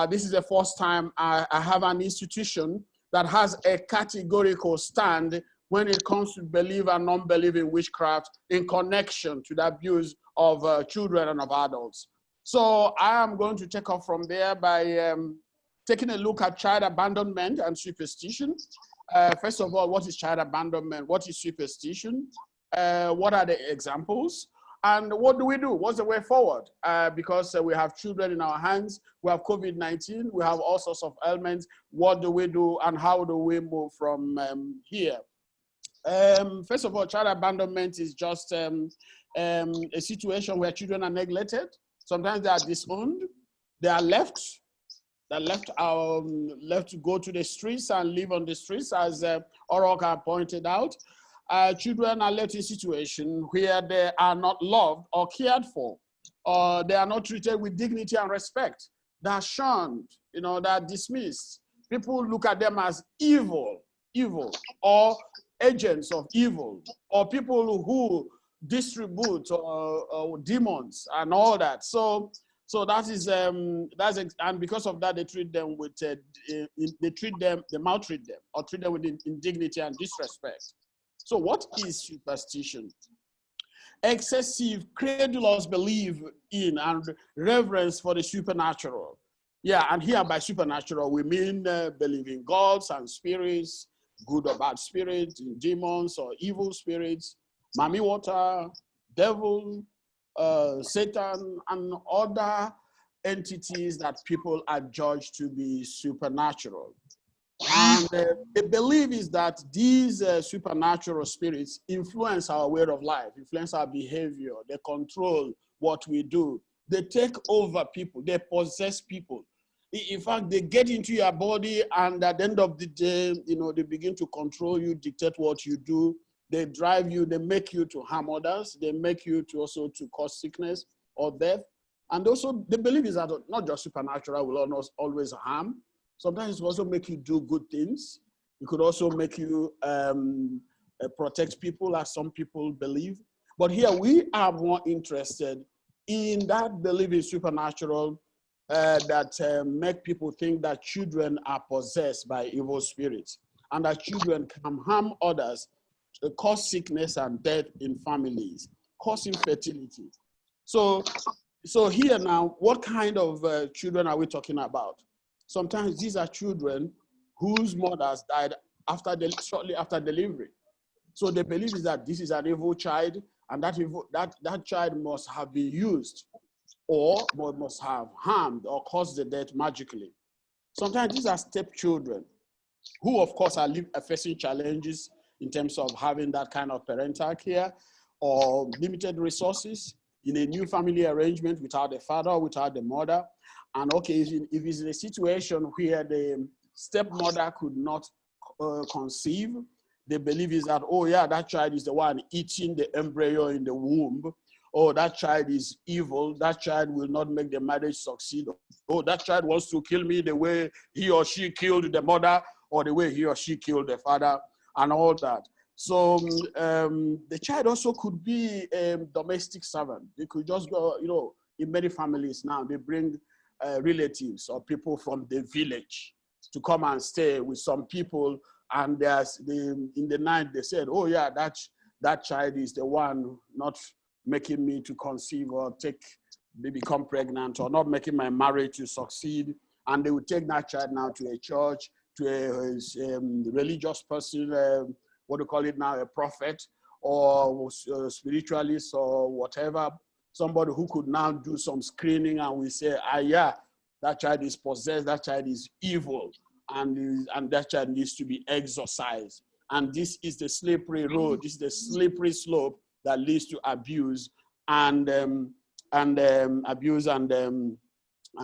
this is the first time I have an institution that has a categorical stand when it comes to believe and non-believe in witchcraft in connection to the abuse of children and of adults. So I am going to take off from there by taking a look at child abandonment and superstition. First of all, what is child abandonment? What is superstition? What are the examples? And what do we do? What's the way forward? Because we have children in our hands, we have COVID-19, we have all sorts of ailments. What do we do and how do we move from here? First of all, child abandonment is just a situation where children are neglected. Sometimes they are disowned, they are left to go to the streets and live on the streets, as Orok pointed out. children are left in situations where they are not loved or cared for, or they are not treated with dignity and respect. They are shunned, you know, they are dismissed. People look at them as evil, or agents of evil, or people who distribute demons and all that. So that is and because of that, they treat them with they maltreat them or treat them with indignity and disrespect. So what is superstition? Excessive, credulous belief in and reverence for the supernatural. Yeah, and here by supernatural, we mean believing gods and spirits, good or bad spirits, demons or evil spirits, Mami Water, devil, Satan, and other entities that people are judged to be supernatural. And the belief is that these supernatural spirits influence our way of life, influence our behavior, they control what we do. They take over people, they possess people. In fact, they get into your body, and at the end of the day, you know, they begin to control you, dictate what you do. They drive you, they make you to harm others. They make you to also to cause sickness or death. And also the belief is that not just supernatural will always harm. Sometimes it will also make you do good things. It could also make you protect people, as some people believe. But here we are more interested in that belief in supernatural that make people think that children are possessed by evil spirits and that children can harm others, cause sickness and death in families, cause infertility. So here now, what kind of children are we talking about? Sometimes these are children whose mothers died shortly after delivery. So the belief is that this is an evil child, and that child must have been used or must have harmed or caused the death magically. Sometimes these are stepchildren who, of course, are facing challenges in terms of having that kind of parental care or limited resources in a new family arrangement without the father, without the mother. And okay, if it's in a situation where the stepmother could not conceive, the belief is that, oh yeah, that child is the one eating the embryo in the womb. Oh, that child is evil. That child will not make the marriage succeed. Oh, that child wants to kill me the way he or she killed the mother or the way he or she killed the father and all that. So the child also could be a domestic servant. They could just go, you know, in many families now, they bring relatives or people from the village to come and stay with some people. And in the night, they said, oh yeah, that child is the one not making me to conceive or become pregnant or not making my marriage to succeed. And they would take that child now to a church, to a religious person, what do you call it now, a prophet or spiritualist or whatever, somebody who could now do some screening and we say, yeah, that child is possessed, that child is evil, and that child needs to be exorcised. And this is the slippery road, this is the slippery slope that leads to abuse and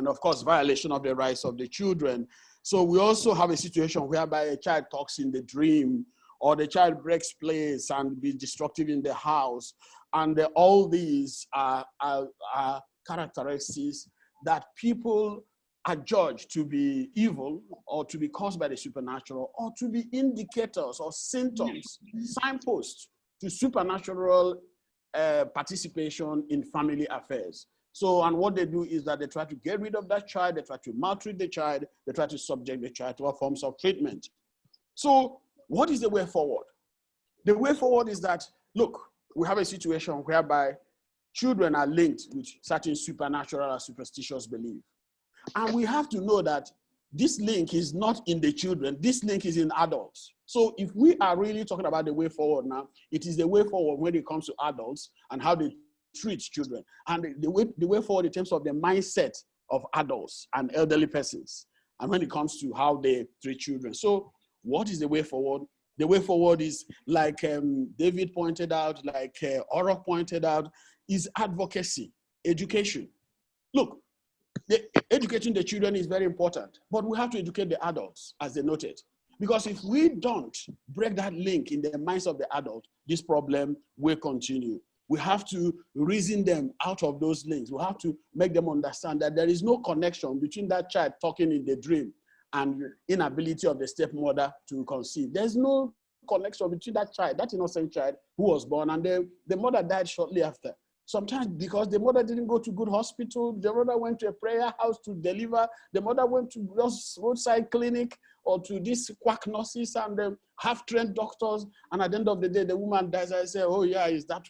of course, violation of the rights of the children. So we also have a situation whereby a child talks in the dream, or the child breaks plates and be destructive in the house. And all these are characteristics that people are judged to be evil or to be caused by the supernatural or to be indicators or symptoms, signposts to supernatural participation in family affairs. So, and what they do is that they try to get rid of that child, they try to maltreat the child, they try to subject the child to all forms of treatment. So, what is the way forward? The way forward is that, look, we have a situation whereby children are linked with certain supernatural or superstitious belief. And we have to know that this link is not in the children, this link is in adults. So if we are really talking about the way forward now, it is the way forward when it comes to adults and how they treat children. And the way forward in terms of the mindset of adults and elderly persons. And when it comes to how they treat children. So what is the way forward? The way forward is, like David pointed out, like Orok pointed out, is advocacy, education. Look, educating the children is very important, but we have to educate the adults, as they noted. Because if we don't break that link in the minds of the adult, this problem will continue. We have to reason them out of those links. We have to make them understand that there is no connection between that child talking in the dream and inability of the stepmother to conceive. There's no connection between that child, that innocent child who was born, and the mother died shortly after. Sometimes because the mother didn't go to good hospital, the mother went to a prayer house to deliver, the mother went to roadside clinic or to these quack nurses and half-trained doctors, and at the end of the day, the woman dies. I say, oh yeah, is that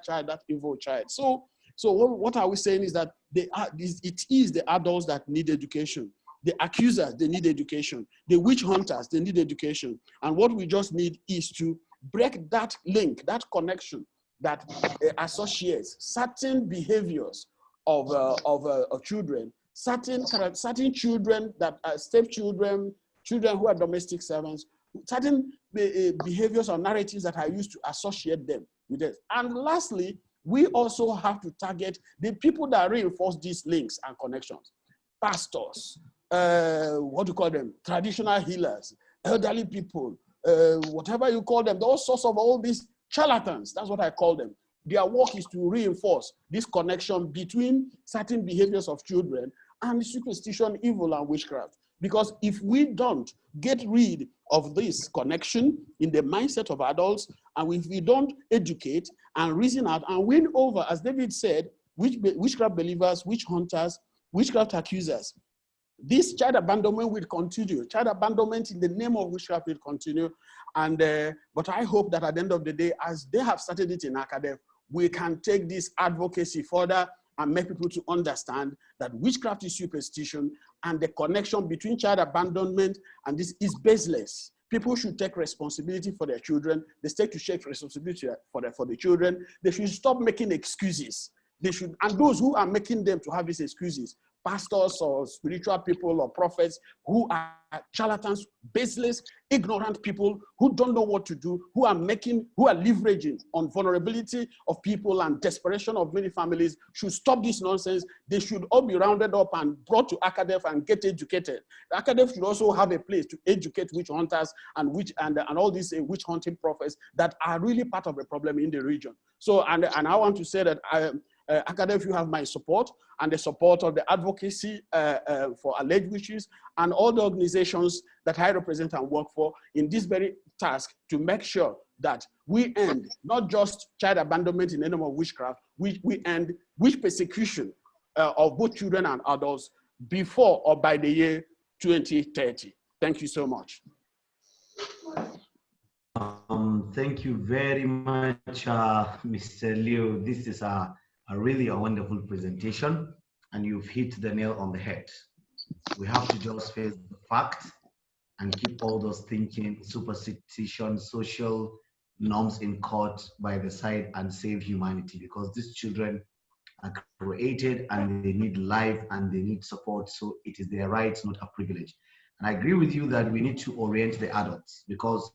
child, that evil child? So what are we saying is that it is the adults that need education. The accusers, they need education. The witch hunters, they need education. And what we just need is to break that link, that connection that associates certain behaviors of children, certain children that are stepchildren, children who are domestic servants, certain behaviors or narratives that are used to associate them with it. And lastly, we also have to target the people that reinforce these links and connections. Pastors, what do you call them? Traditional healers, elderly people, whatever you call them, those sorts of all these charlatans, that's what I call them. Their work is to reinforce this connection between certain behaviors of children and superstition, evil, and witchcraft. Because if we don't get rid of this connection in the mindset of adults, and if we don't educate and reason out and win over, as David said, witchcraft believers, witch hunters, witchcraft accusers, this child abandonment will continue. Child abandonment in the name of witchcraft will continue. And but I hope that at the end of the day, as they have started it in ACAEDF, we can take this advocacy further and make people to understand that witchcraft is superstition, and the connection between child abandonment and this is baseless. People should take responsibility for their children. The state should take responsibility for the children. They should stop making excuses. They should, and those who are making them to have these excuses, pastors or spiritual people or prophets who are charlatans, baseless, ignorant people who don't know what to do, who are leveraging on vulnerability of people and desperation of many families, should stop this nonsense. They should all be rounded up and brought to ACAEDF and get educated. ACAEDF should also have a place to educate witch hunters and all these witch hunting prophets that are really part of the problem in the region. So, and I want to say that ACAEDF, you have my support and the support of the advocacy for alleged witches and all the organizations that I represent and work for in this very task to make sure that we end not just child abandonment in the name of witchcraft, we end witch persecution of both children and adults before or by the year 2030. Thank you so much. Thank you very much, Mr. Leo. This is really a wonderful presentation, and you've hit the nail on the head. We have to just face the facts and keep all those thinking, superstition, social norms in court by the side and save humanity, because these children are created and they need life and they need support. So it is their right, not a privilege. And I agree with you that we need to orient the adults, because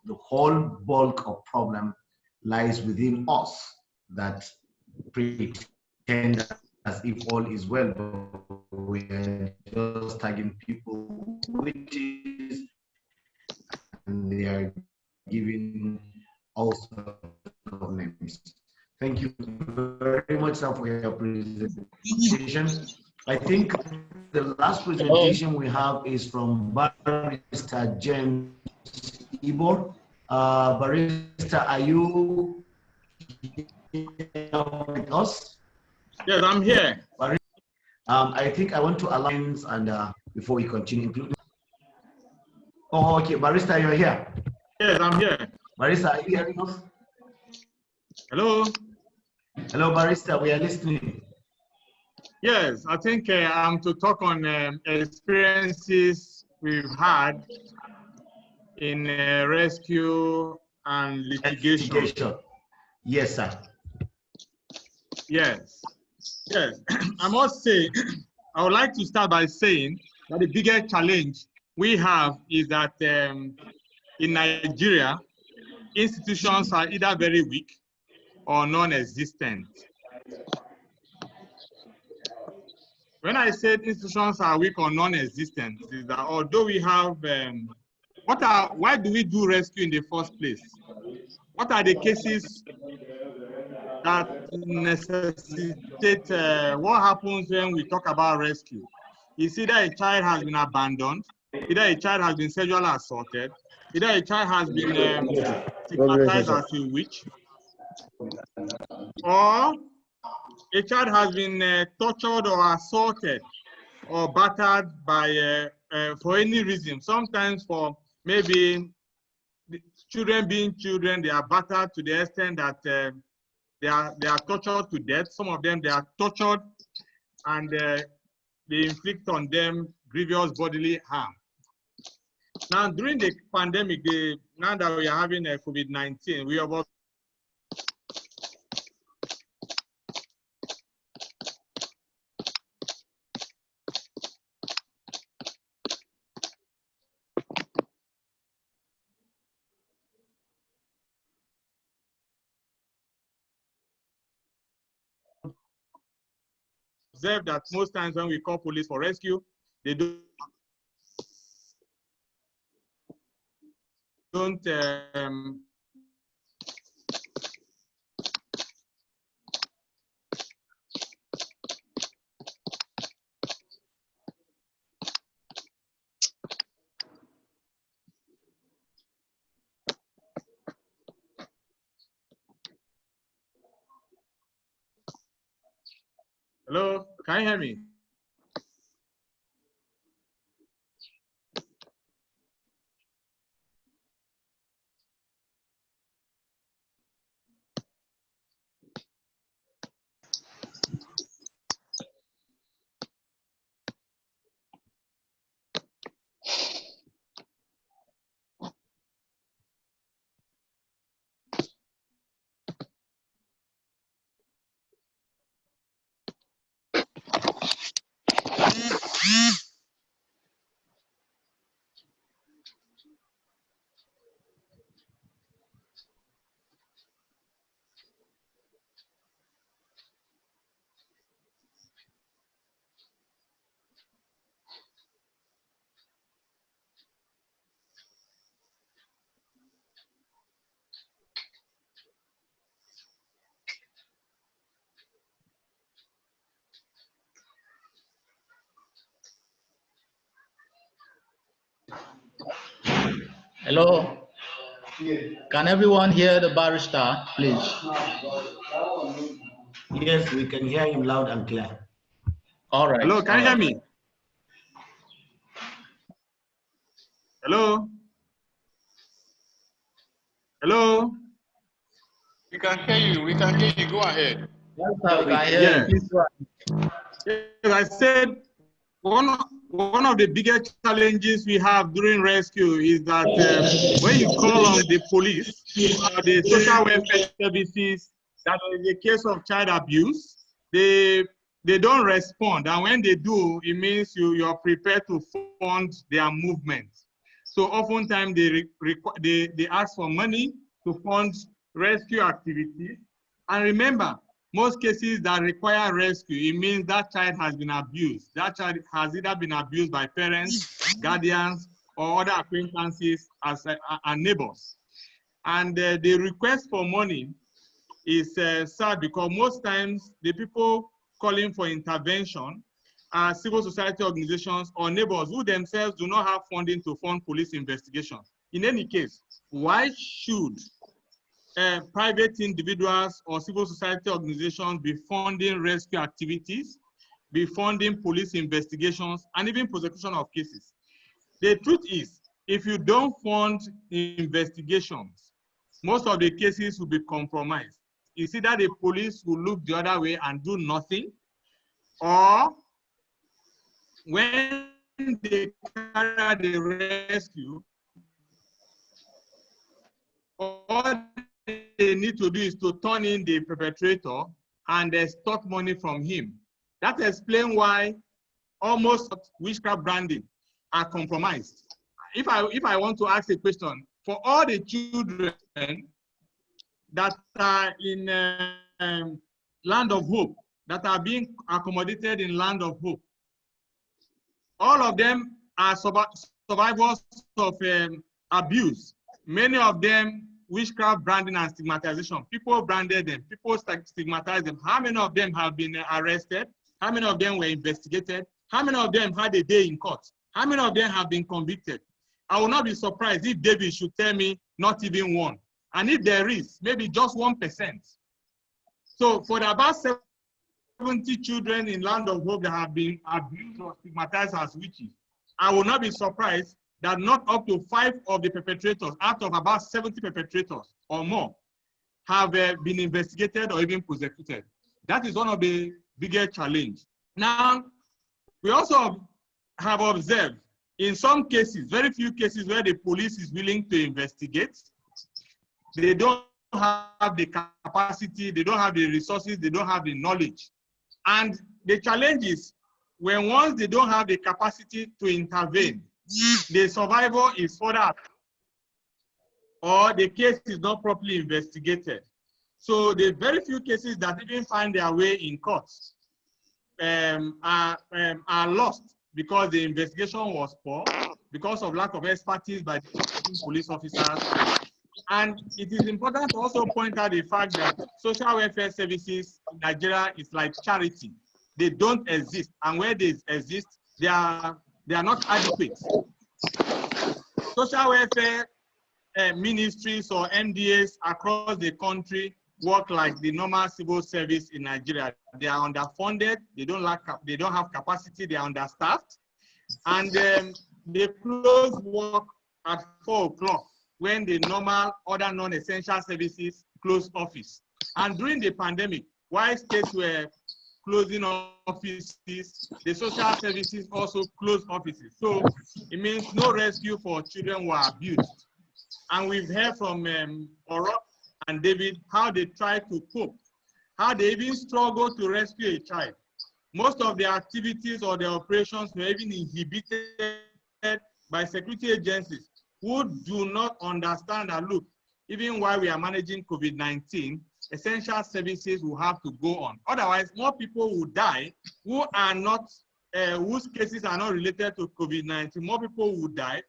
the whole bulk of problem lies within us that pretend as if all is well, but we're just tagging people witches, and they are giving all sorts of names. Thank you very much for your presentation. I think the last presentation we have is from Barrister James Ibor. Barrister, are you with us? Yes, I'm here. I think I want to align and before we continue, including. Oh, okay, Barrister, you're here. Yes, I'm here. Barrister, are you hearing us? Hello. Hello, Barrister, we are listening. Yes, I think I'm to talk on experiences we've had in rescue and litigation. Yes, sir. Yes. Yes. I must say, I would like to start by saying that the biggest challenge we have is that in Nigeria, institutions are either very weak or non-existent. when I said institutions are weak or non-existent, is that although we have, why do we do rescue in the first place? What are the cases that necessitate, what happens when we talk about rescue? It's either a child has been abandoned, either a child has been sexually assaulted, either a child has been stigmatized as a witch, or a child has been tortured or assaulted or battered by, for any reason. Sometimes for maybe children being children, they are battered to the extent that they are tortured to death. Some of them, they are tortured and they inflict on them grievous bodily harm. Now, during the pandemic, now that we are having a COVID-19, we have observed that most times when we call police for rescue, they don't Hello, can you hear me? Hello. Can everyone hear the barrister, please? Yes, we can hear you loud and clear. All right. Hello, can you hear me? Hello? Hello? We can hear you. We can hear you. Go ahead. Yes, sir, we can hear you. Yes, I said one of the biggest challenges we have during rescue is that when you call on the police or the social welfare services that is a case of child abuse, they don't respond. And when they do, it means you are prepared to fund their movement. So oftentimes they ask for money to fund rescue activities. And remember, most cases that require rescue, it means that child has been abused. That child has either been abused by parents, guardians, or other acquaintances and neighbors. And the request for money is sad because most times the people calling for intervention are civil society organizations or neighbors who themselves do not have funding to fund police investigations. In any case, why should private individuals or civil society organizations be funding rescue activities, be funding police investigations, and even prosecution of cases? The truth is, if you don't fund investigations, most of the cases will be compromised. It's either the police will look the other way and do nothing, or when they carry out the rescue, all they need to do is to turn in the perpetrator and extort money from him. That explains why almost witchcraft branding are compromised. If I want to ask a question, for all the children that are in Land of Hope, that are being accommodated in Land of Hope, All of them are survivors of abuse. Many of them witchcraft branding and stigmatization. People branded them, people stigmatized them. How many of them have been arrested? How many of them were investigated? How many of them had a day in court? How many of them have been convicted? I will not be surprised if David should tell me not even one. And if there is, maybe just 1%. So for the about 70 children in Land of Hope that have been abused or stigmatized as witches, I will not be surprised that not up to 5 of the perpetrators out of about 70 perpetrators or more have been investigated or even prosecuted. That is one of the biggest challenges. Now, we also have observed in some cases, very few cases where the police is willing to investigate, they don't have the capacity, they don't have the resources, they don't have the knowledge. And the challenge is when once they don't have the capacity to intervene, the survivor is further up, or the case is not properly investigated. So the very few cases that even find their way in courts are lost because the investigation was poor, because of lack of expertise by the police officers. And it is important to also point out the fact that social welfare services in Nigeria is like charity. They don't exist, and where they exist, they are not adequate. Social welfare ministries or MDAs across the country work like the normal civil service in Nigeria. They are underfunded, they don't have capacity, they are understaffed, and they close work at 4 o'clock when the normal other non-essential services close office. And during the pandemic, while states were closing offices, the social services also closed offices. So it means no rescue for children who are abused. And we've heard from Orok and David how they try to cope, how they even struggle to rescue a child. Most of the activities or the operations were even inhibited by security agencies who do not understand that, look, even while we are managing COVID-19, essential services will have to go on. Otherwise, more people will die who are not, whose cases are not related to COVID-19. More people will die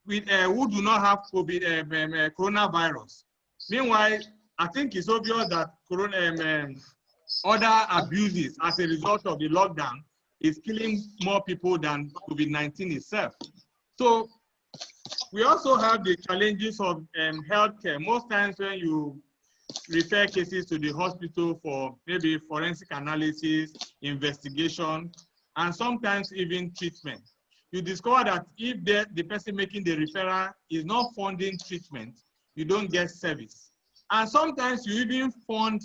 with, who do not have coronavirus. Meanwhile, I think it's obvious that other abuses as a result of the lockdown is killing more people than COVID-19 itself. So we also have the challenges of healthcare. Most times when you refer cases to the hospital for maybe forensic analysis, investigation, and sometimes even treatment, you discover that if the person making the referral is not funding treatment, you don't get service. And sometimes you even fund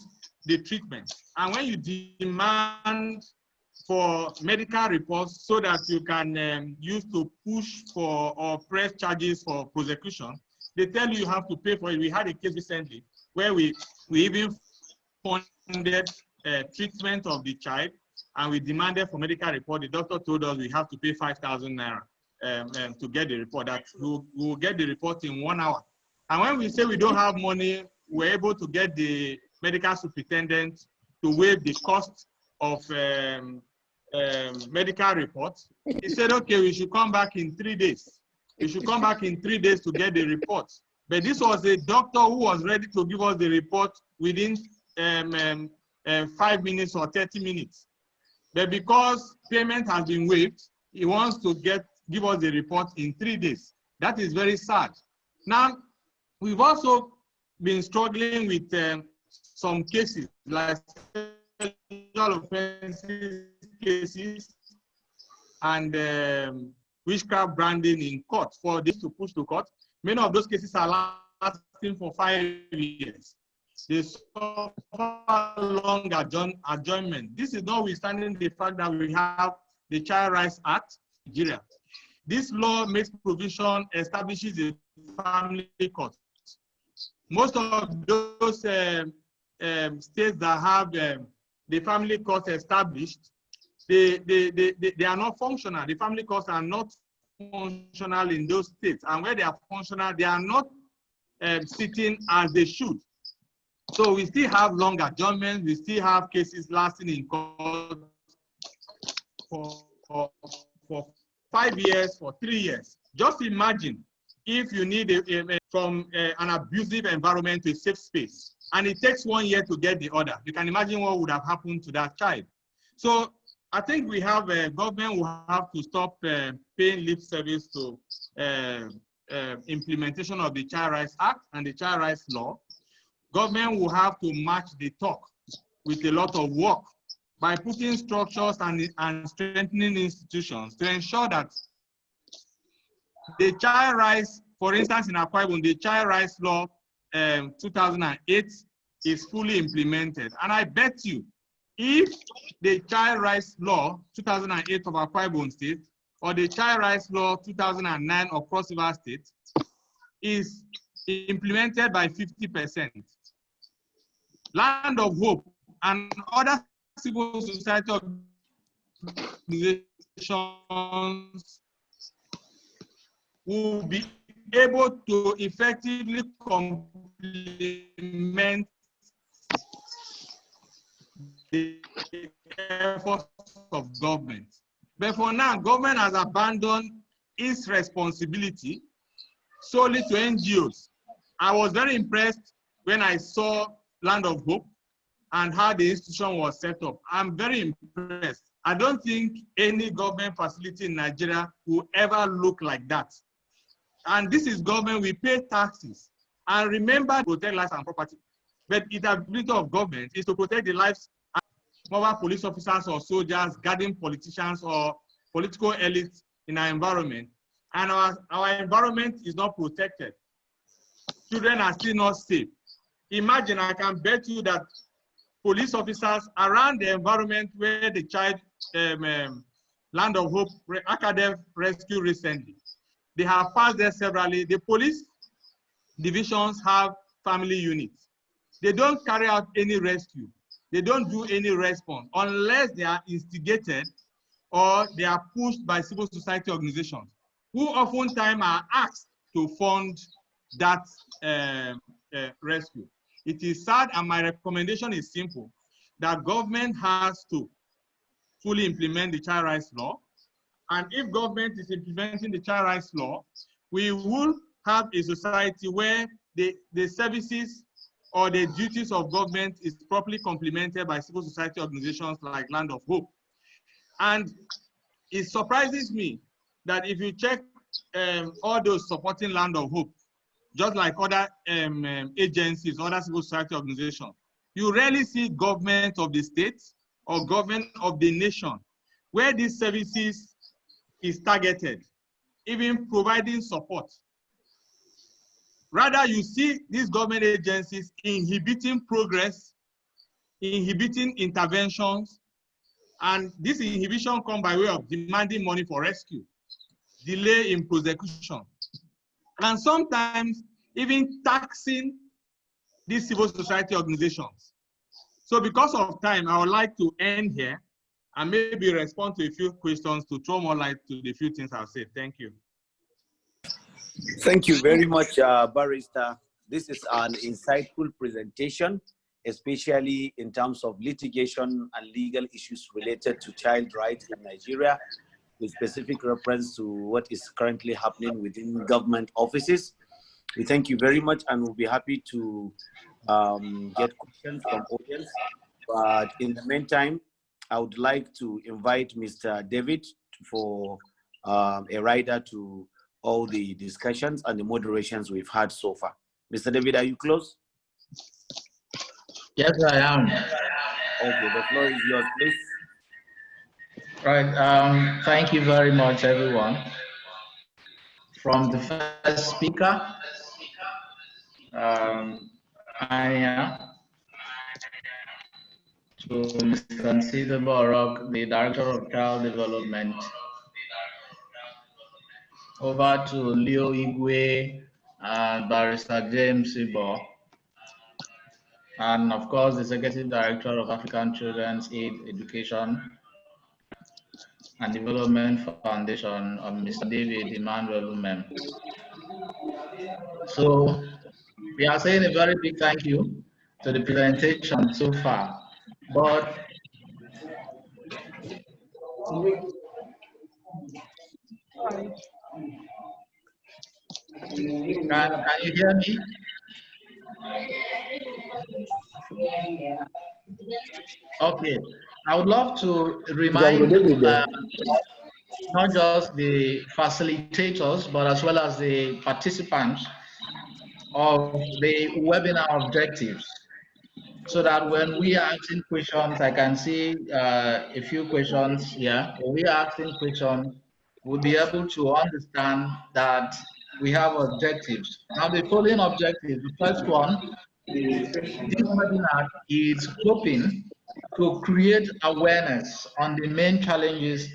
the treatment. And when you demand for medical reports so that you can use to push for or press charges for prosecution, they tell you have to pay for it. We had a case recently where we even funded treatment of the child, and we demanded for medical report. The doctor told us we have to pay 5,000 naira to get the report. That we will get the report in 1 hour. And when we say we don't have money, we're able to get the medical superintendent to waive the cost of medical reports. He said, okay, we should come back in 3 days. We should come back in 3 days to get the report. But this was a doctor who was ready to give us the report within 5 minutes or 30 minutes. But because payment has been waived, he wants to give us the report in 3 days. That is very sad. Now, we've also been struggling with some cases like sexual offenses cases and witchcraft branding in court for this to push to court. Many of those cases are lasting for 5 years. They suffer long adjournment. This is notwithstanding the fact that we have the Child Rights Act in Nigeria. This law makes provision, establishes a family court. Most of those states that have the family court established, they are not functional. The family courts are not functional in those states. And where they are functional, they are not sitting as they should. So we still have long adjournments. We still have cases lasting in court for 5 years, for 3 years. Just imagine if you need from an abusive environment to a safe space, and it takes 1 year to get the order. You can imagine what would have happened to that child. So I think we have government will have to stop paying lip service to implementation of the Child Rights Act and the Child Rights Law. Government will have to match the talk with a lot of work by putting structures and strengthening institutions to ensure that the child rights, for instance, in Akwa Ibom, the Child Rights Law 2008 is fully implemented. And I bet you, if the Child Rights Law 2008 of Akwa Ibom State or the Child Rights Law 2009 of Cross River State is implemented by 50%, Land of Hope and other civil society organizations will be able to effectively complement the efforts of government. But for now, government has abandoned its responsibility solely to NGOs. I was very impressed when I saw Land of Hope and how the institution was set up. I'm very impressed. I don't think any government facility in Nigeria will ever look like that. And this is government, we pay taxes. And remember, to protect lives and property. But the ability of government is to protect the lives of mobile police officers or soldiers, guarding politicians or political elites in our environment. And our environment is not protected. Children are still not safe. Imagine, I can bet you that police officers around the environment where the child Land of Hope ACAEDF rescue recently, they have passed there severally. The police divisions have family units. They don't carry out any rescue. They don't do any response unless they are instigated or they are pushed by civil society organizations, who oftentimes are asked to fund that rescue. It is sad, and my recommendation is simple, that government has to fully implement the Child Rights Law. And if government is implementing the Child Rights Law, we will have a society where the services or the duties of government is properly complemented by civil society organizations like Land of Hope. And it surprises me that if you check all those supporting Land of Hope, just like other agencies, other civil society organizations, you rarely see government of the state or government of the nation where these services is targeted, even providing support. Rather, you see these government agencies inhibiting progress, inhibiting interventions, and this inhibition comes by way of demanding money for rescue, delay in prosecution, and sometimes even taxing these civil society organizations. So because of time, I would like to end here and maybe respond to a few questions to throw more light to the few things I've said. Thank you. Thank you very much, Barrister. This is an insightful presentation, especially in terms of litigation and legal issues related to child rights in Nigeria, with specific reference to what is currently happening within government offices. We thank you very much, and we'll be happy to get questions from audience. But in the meantime, I would like to invite Mr. David for a rider to all the discussions and the moderations we've had so far. Mr. David, are you close? Yes, I am. Okay, the floor is yours, please. Right. Thank you very much, everyone. From the first speaker, Anja, to Mr. Nsidibe Orok, the Director of Child Development, over to Leo Igwe and Barrister James Ibor, and of course the Executive Director of African Children's Aid Education and Development Foundation, Mr. David Emmanuel Umem. So we are saying a very big thank you to the presentation so far, but Can you hear me? Okay. I would love to remind not just the facilitators, but as well as the participants of the webinar objectives, so that when we are asking questions, I can see a few questions here. When we are asking questions, we'll be able to understand that we have objectives. Now, the following objectives, the first one, this webinar is hoping to create awareness on the main challenges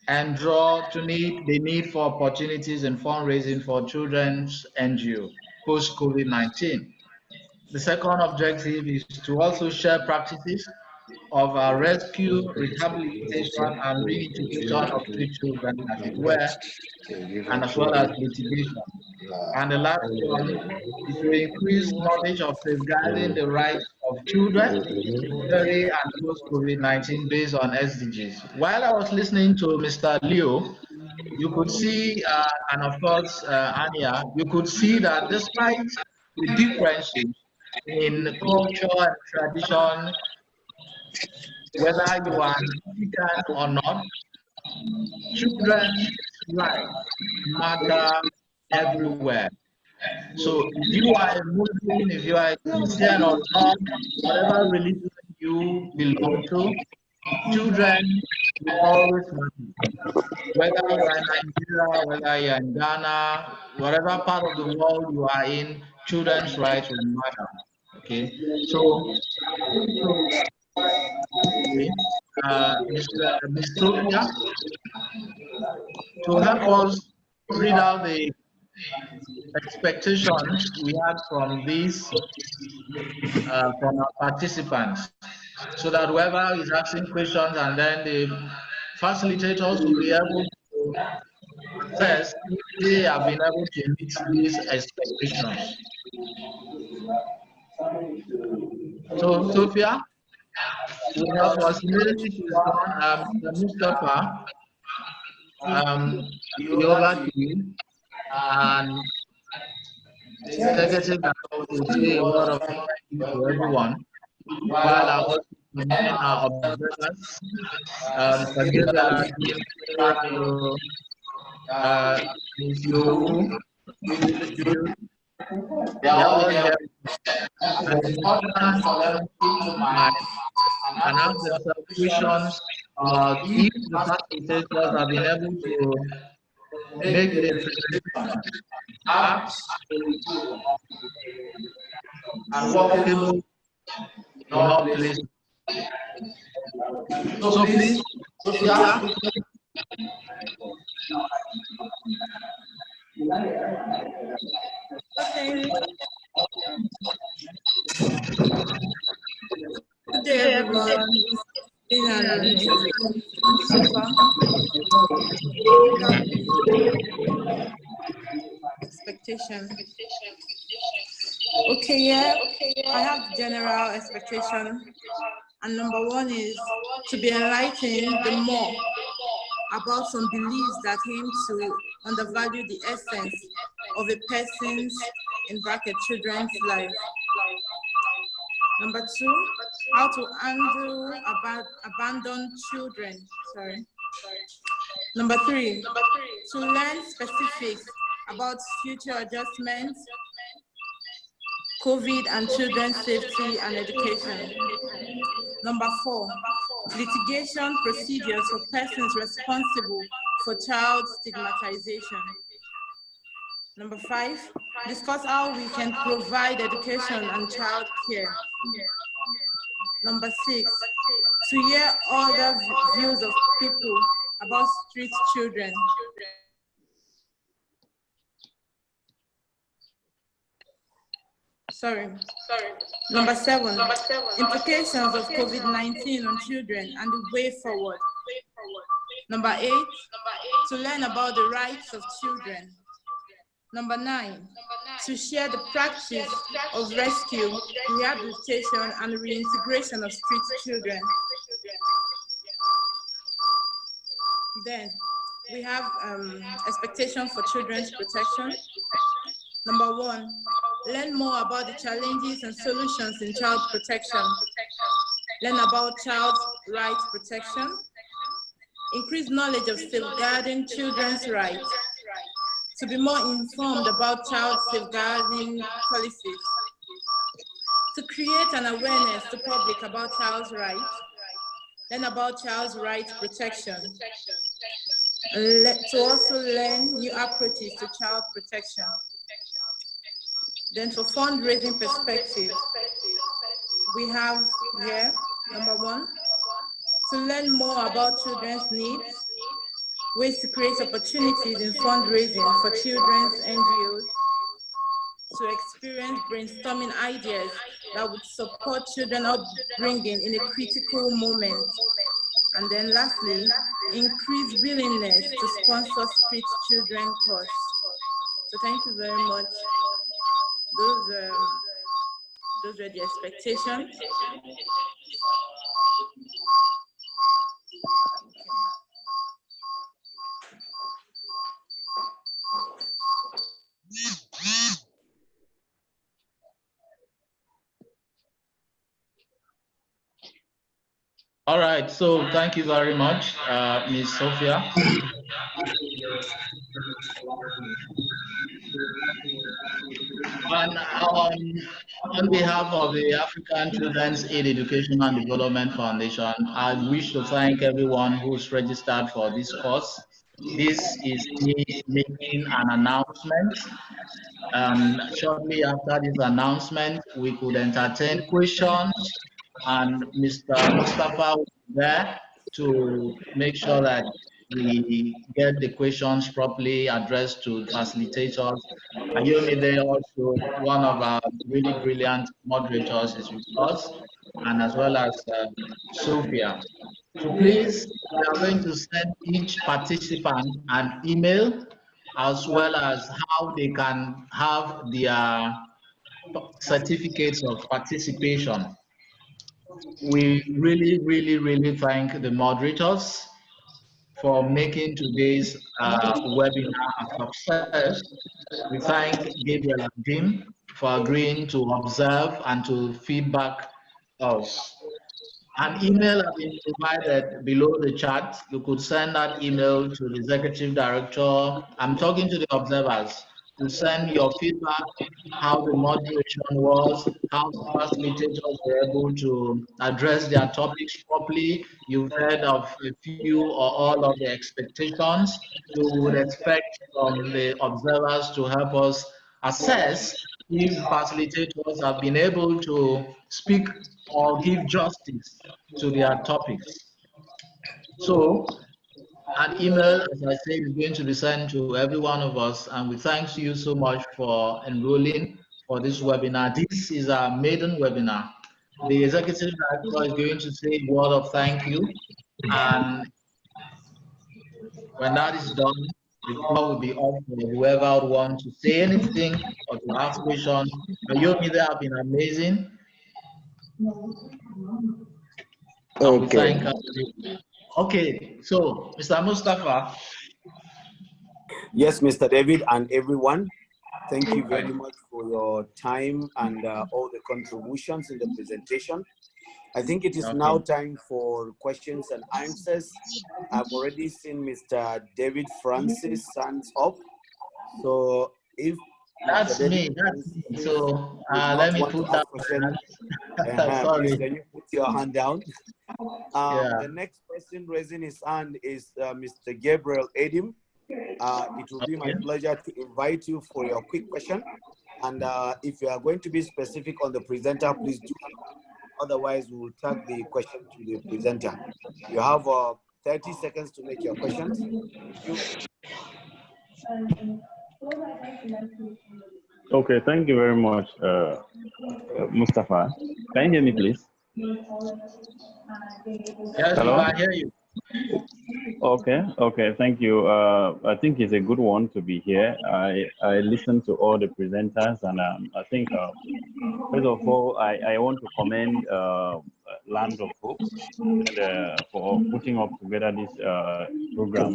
and draw to meet the need for opportunities in fundraising for children's NGO post COVID-19. The second objective is to also share practices of rescue, rehabilitation, and reintegration of street children, as it were, and as well as litigation. And the last one is to increase knowledge of safeguarding the rights of children during and post COVID-19 based on SDGs. While I was listening to Mr. Leo, you could see, and of course, Anja, you could see that despite the differences in culture and tradition, whether you are African or not, children's rights matter everywhere. So if you are a Muslim, if you are a Christian or not, whatever religion you belong to, children will always matter. Whether you are in Nigeria, whether you are in Ghana, whatever part of the world you are in, children's rights will matter. Okay, so Ms. Sophia, to help us read out the expectations we had from these, from our participants, so that whoever is asking questions and then the facilitators will be able to assess if they have been able to meet these expectations. So, Sophia, will help us. Immediately she's gone. Mustafa, over to you. And Executive will say a word of thank you to everyone, while I was mentioning our observers, Ms. Yogu, they are all here. And it's important for them and ask themselves questions about if the facilitators have been able to make the presentation apps and workable in all places. So please, Sophia. Okay. Good day, everyone. Expectation. Okay, yeah. I have general expectation, and number one is to be enlightened the more about some beliefs that aim to undervalue the essence of a person's, in bracket, children's life. Number two, how to handle abandoned children. Number three, to learn specifics about future adjustments, COVID and children's safety and education. Number four, litigation procedures for persons responsible for child stigmatization. Number five, discuss how we can provide education and child care. Number six, to hear other views of people about street children. Number seven, implications of COVID-19 on children and the way forward. Number eight, to learn about the rights of children. Number nine, to share the practice of rescue, rehabilitation, and reintegration of street children. Then, we have expectation for children's protection. Number 1, learn more about the challenges and solutions in child protection. Learn about child rights protection. Increase knowledge of safeguarding children's rights. To be more informed about child safeguarding policies. To create an awareness to public about child's rights. Learn about child's rights protection. To also learn new approaches to child protection. Then for fundraising perspective, we have here, number 1, to learn more about children's needs, ways to create opportunities in fundraising for children's NGOs, to experience brainstorming ideas that would support children upbringing in a critical moment. And then lastly, increase willingness to sponsor street children course. So thank you very much. Those were the expectations. All right, so thank you very much, Ms. Sophia. And on behalf of the African Children's Aid Education and Development Foundation, I wish to thank everyone who's registered for this course. This is me making an announcement. Shortly after this announcement, we could entertain questions, and Mr. Mustafa will be there to make sure that we get the questions properly addressed to facilitators. Ayomide, also one of our really brilliant moderators, is with us, and as well as Sophia. So please, we are going to send each participant an email, as well as how they can have their certificates of participation. We really thank the moderators for making today's webinar a success. We thank Gabriel and Jim for agreeing to observe and to feedback us. An email has been provided below the chat. You could send that email to the executive director. I'm talking to the observers to send your feedback, how the moderation was, how the facilitators were able to address their topics properly. You've heard of a few or all of the expectations. You would expect from the observers to help us assess if facilitators have been able to speak or give justice to their topics. So an email, as I say, is going to be sent to every one of us, and we thank you so much for enrolling for this webinar. This is our maiden webinar. The executive director is going to say a word of thank you, and when that is done, the floor will be up for whoever would want to say anything or to ask questions. Yomi, they have been amazing. Okay. Okay, so Mr. Mustafa. Yes, Mr. David and everyone, thank you very much for your time and all the contributions in the presentation. I think it is now time for questions and answers. I've already seen Mr. David Francis hands up. So if that's me. So let me put that question. Sorry. Can you put your hand down? The next person raising his hand is Mr. Gabriel Edim. It will be my pleasure to invite you for your quick question. And if you are going to be specific on the presenter, please do. Otherwise, we will tag the question to the presenter. You have 30 seconds to make your questions. Okay, thank you very much, Mustafa. Can you hear me, please? Yes, hello? I hear you. Okay, thank you. I think it's a good one to be here. I listened to all the presenters, and I think, first of all, I want to commend Land of Hope and, for putting up together this program.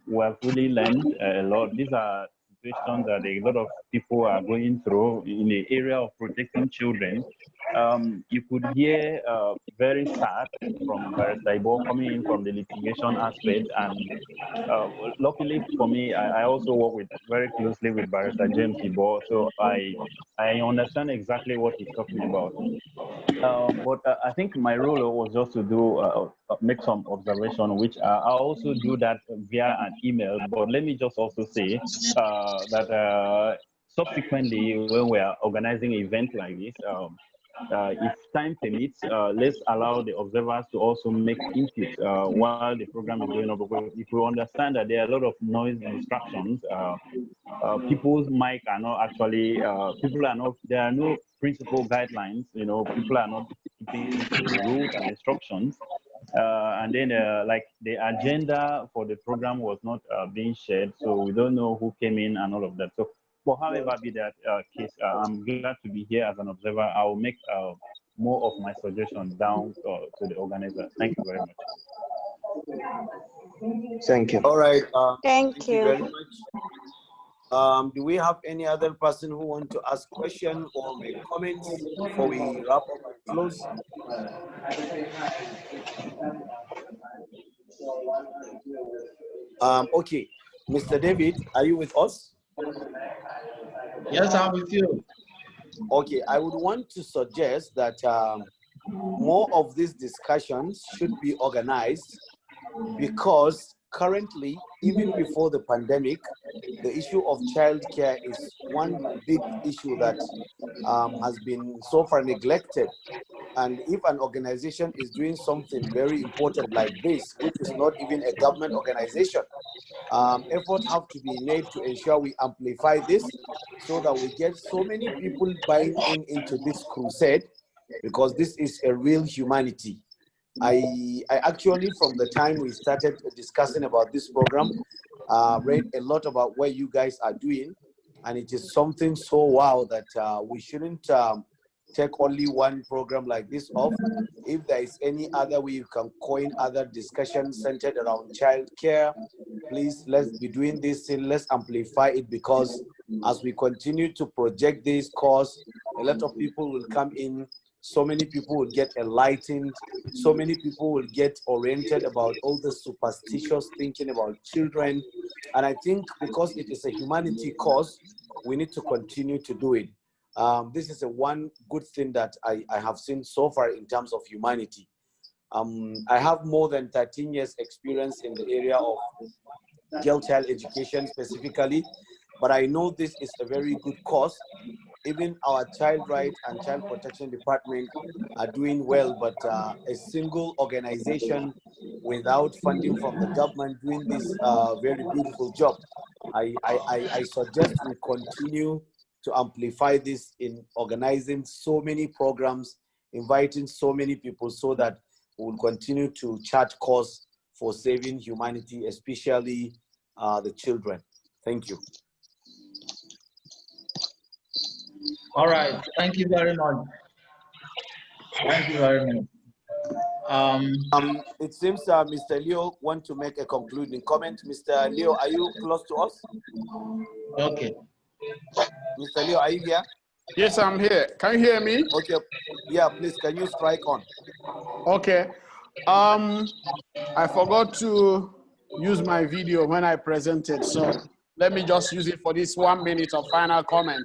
We have really learned a lot. These are situations that a lot of people are going through in the area of protecting children. You could hear very sad from Barrister Ibor coming in from the litigation aspect, and luckily for me, I also work very closely with Barrister James Ibor, so I understand exactly what he's talking about. But I think my role was just to do make some observation, which I also do that via an email. But let me just also say that subsequently, when we are organizing an event like this, if time permits, let's allow the observers to also make input while the program is going on, because if we understand that there are a lot of noise and distractions, people's mic are not actually, there are no principal guidelines, people are not keeping to the rules and instructions. And then like the agenda for the program was not being shared, so we don't know who came in and all of that. So, but however be that case, I'm glad to be here as an observer. I will make more of my suggestions down to the organizer. Thank you very much. Thank you. All right. Thank you very much. Do we have any other person who want to ask question or make comments before we wrap up and close? Okay, Mr. David, are you with us? Yes, I'm with you. Okay, I would want to suggest that more of these discussions should be organized, because currently, even before the pandemic, the issue of childcare is one big issue that has been so far neglected. And if an organization is doing something very important like this, which is not even a government organization, efforts have to be made to ensure we amplify this so that we get so many people buying into this crusade, because this is a real humanity. I actually, from the time we started discussing about this program, read a lot about what you guys are doing, and it is something so wow that we shouldn't take only one program like this off. If there is any other way you can coin other discussions centered around childcare, please, let's be doing this thing, let's amplify it, because as we continue to project this cause, a lot of people will come in, so many people will get enlightened, so many people will get oriented about all the superstitious thinking about children. And I think because it is a humanity cause, we need to continue to do it. This is one good thing that I have seen so far in terms of humanity. I have more than 13 years experience in the area of girl child education specifically, but I know this is a very good cause. Even our child rights and child protection department are doing well, but a single organization without funding from the government doing this very beautiful job. I suggest we continue to amplify this in organizing so many programs, inviting so many people, so that we will continue to chart course for saving humanity, especially the children. Thank you. All right, thank you very much. Thank you very much. It seems Mr. Leo want to make a concluding comment. Mr. Leo, are you close to us? Okay. Mr. Leo, are you here? Yes, I'm here. Can you hear me? Okay. Yeah, please, can you strike on? Okay. I forgot to use my video when I presented, so let me just use it for this 1 minute of final comment.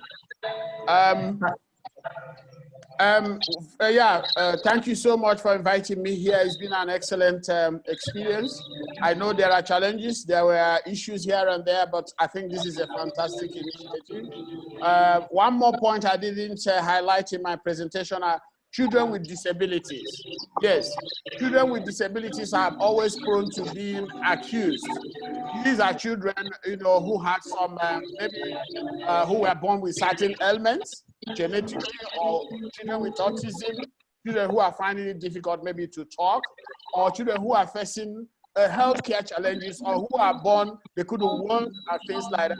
Thank you so much for inviting me here. It's been an excellent experience. I know there are challenges, there were issues here and there, but I think this is a fantastic initiative. One more point I didn't highlight in my presentation are children with disabilities. Yes, children with disabilities are always prone to being accused. These are children, who had some, who were born with certain ailments, genetically, or children with autism, children who are finding it difficult maybe to talk, or children who are facing healthcare challenges, or who are born, they couldn't work and things like that.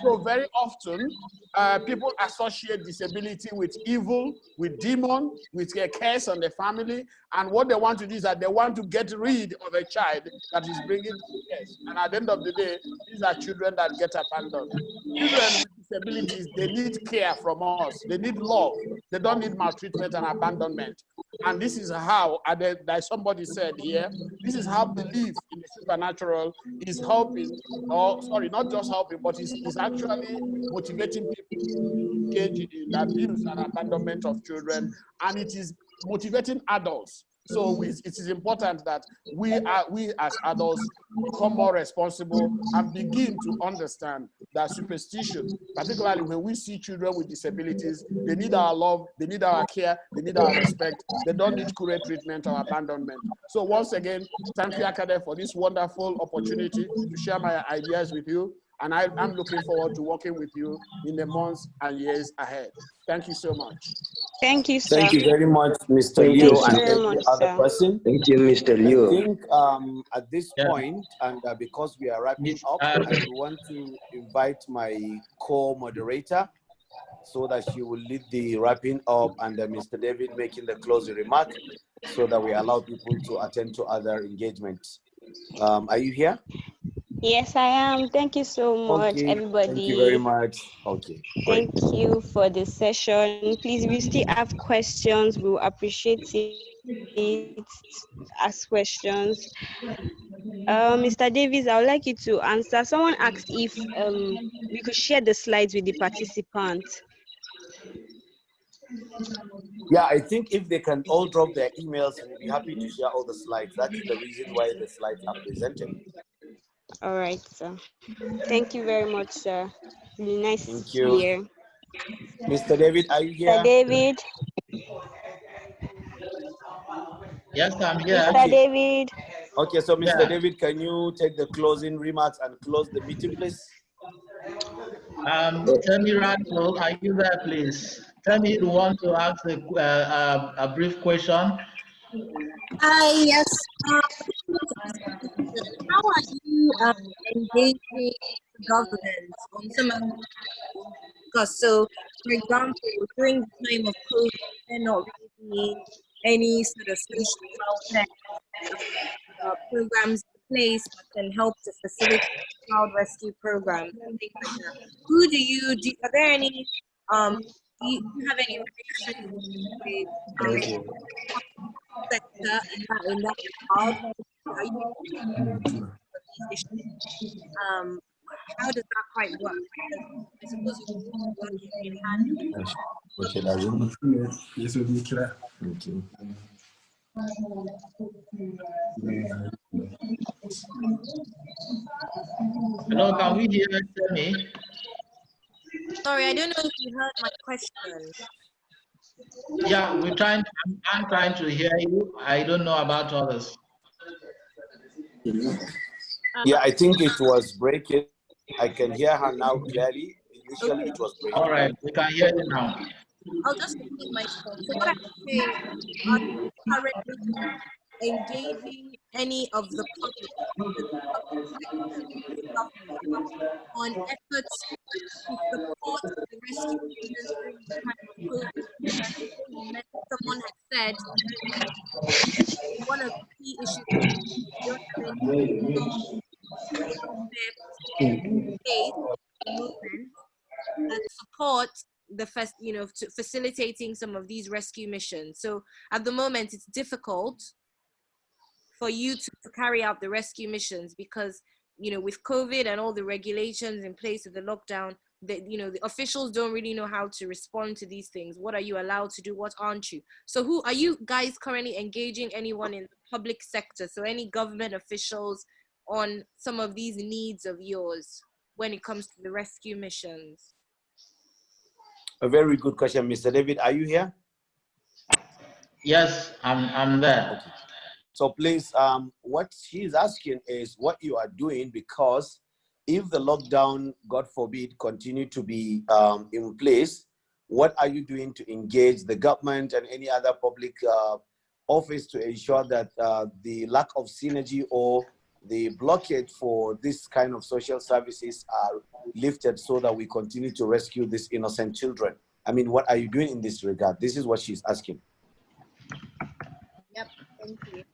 So very often, people associate disability with evil, with demon, with a curse on the family. And what they want to do is that they want to get rid of a child that is bringing curse. And at the end of the day, these are children that get abandoned. Children with disabilities, they need care from us. They need love. They don't need maltreatment and abandonment. And this is how, like somebody said here, this is how belief in the supernatural is helping, or sorry, not just helping, but is actually motivating people to engage in the abuse and abandonment of children, and it is motivating adults. So it is important that we as adults become more responsible and begin to understand that superstition, particularly when we see children with disabilities, they need our love, they need our care, they need our respect. They don't need cruel treatment or abandonment. So once again, thank you, ACAEDF, for this wonderful opportunity to share my ideas with you. And I'm looking forward to working with you in the months and years ahead. Thank you so much. Thank you, sir. Thank you very much, Mr. Leo, and every other person. Thank you, Mr. Leo. I think at this point, and because we are wrapping up, I want to invite my co-moderator so that she will lead the wrapping up, and Mr. David making the closing remark so that we allow people to attend to other engagements. Are you here? Yes, I am. Thank you so much, everybody. Thank you very much. Okay. Thank you for the session. Please, if you still have questions, we'll appreciate it. Ask questions. Mr. Davis, I would like you to answer. Someone asked if we could share the slides with the participants. Yeah, I think if they can all drop their emails, we'll be happy to share all the slides. That's the reason why the slides are presented. All right, sir. Thank you very much, sir. Really nice Thank to you. hear. Mr. David, are you here? Mr. David. Yes, I'm here. Mr. David. Okay, so Mr. David, can you take the closing remarks and close the meeting, please? Tell me, Randall, are you there, please? Tell me, you want to ask a brief question? Yes. How are you engaging the government on some of because so, for example, during the time of COVID, there not really any sort of social welfare programs in place that can help to facilitate child rescue programs and things like that. Who do you are there any do you have any relationship with sector in that regard? Are you how does that quite work? Because I suppose you're working in hand. Hello, can we hear you? Tell me. Sorry, I don't know if you heard my question. Yeah, I'm trying to hear you. I don't know about others. Yeah, I think it was breaking. I can hear her now clearly. Initially, it was breaking. All right, we can hear you now. I'll just repeat myself. So what I'm saying, are you currently engaging any of the public on efforts to support the rescue missions during the time of COVID? Someone had said one of the key issues that support the facilitating some of these rescue missions. So at the moment, it's difficult for you to carry out the rescue missions because with COVID and all the regulations in place of the lockdown, the officials don't really know how to respond to these things. What are you allowed to do? What aren't you? So who are you guys currently engaging anyone in the public sector? So any government officials on some of these needs of yours when it comes to the rescue missions? A very good question, Mr. David. Are you here? Yes, I'm there. Okay. So please, what she's asking is what you are doing, because if the lockdown, God forbid, continue to be in place, what are you doing to engage the government and any other public office to ensure that the lack of synergy or the blockade for this kind of social services are lifted so that we continue to rescue these innocent children? I mean, what are you doing in this regard? This is what she's asking. Yep, thank you.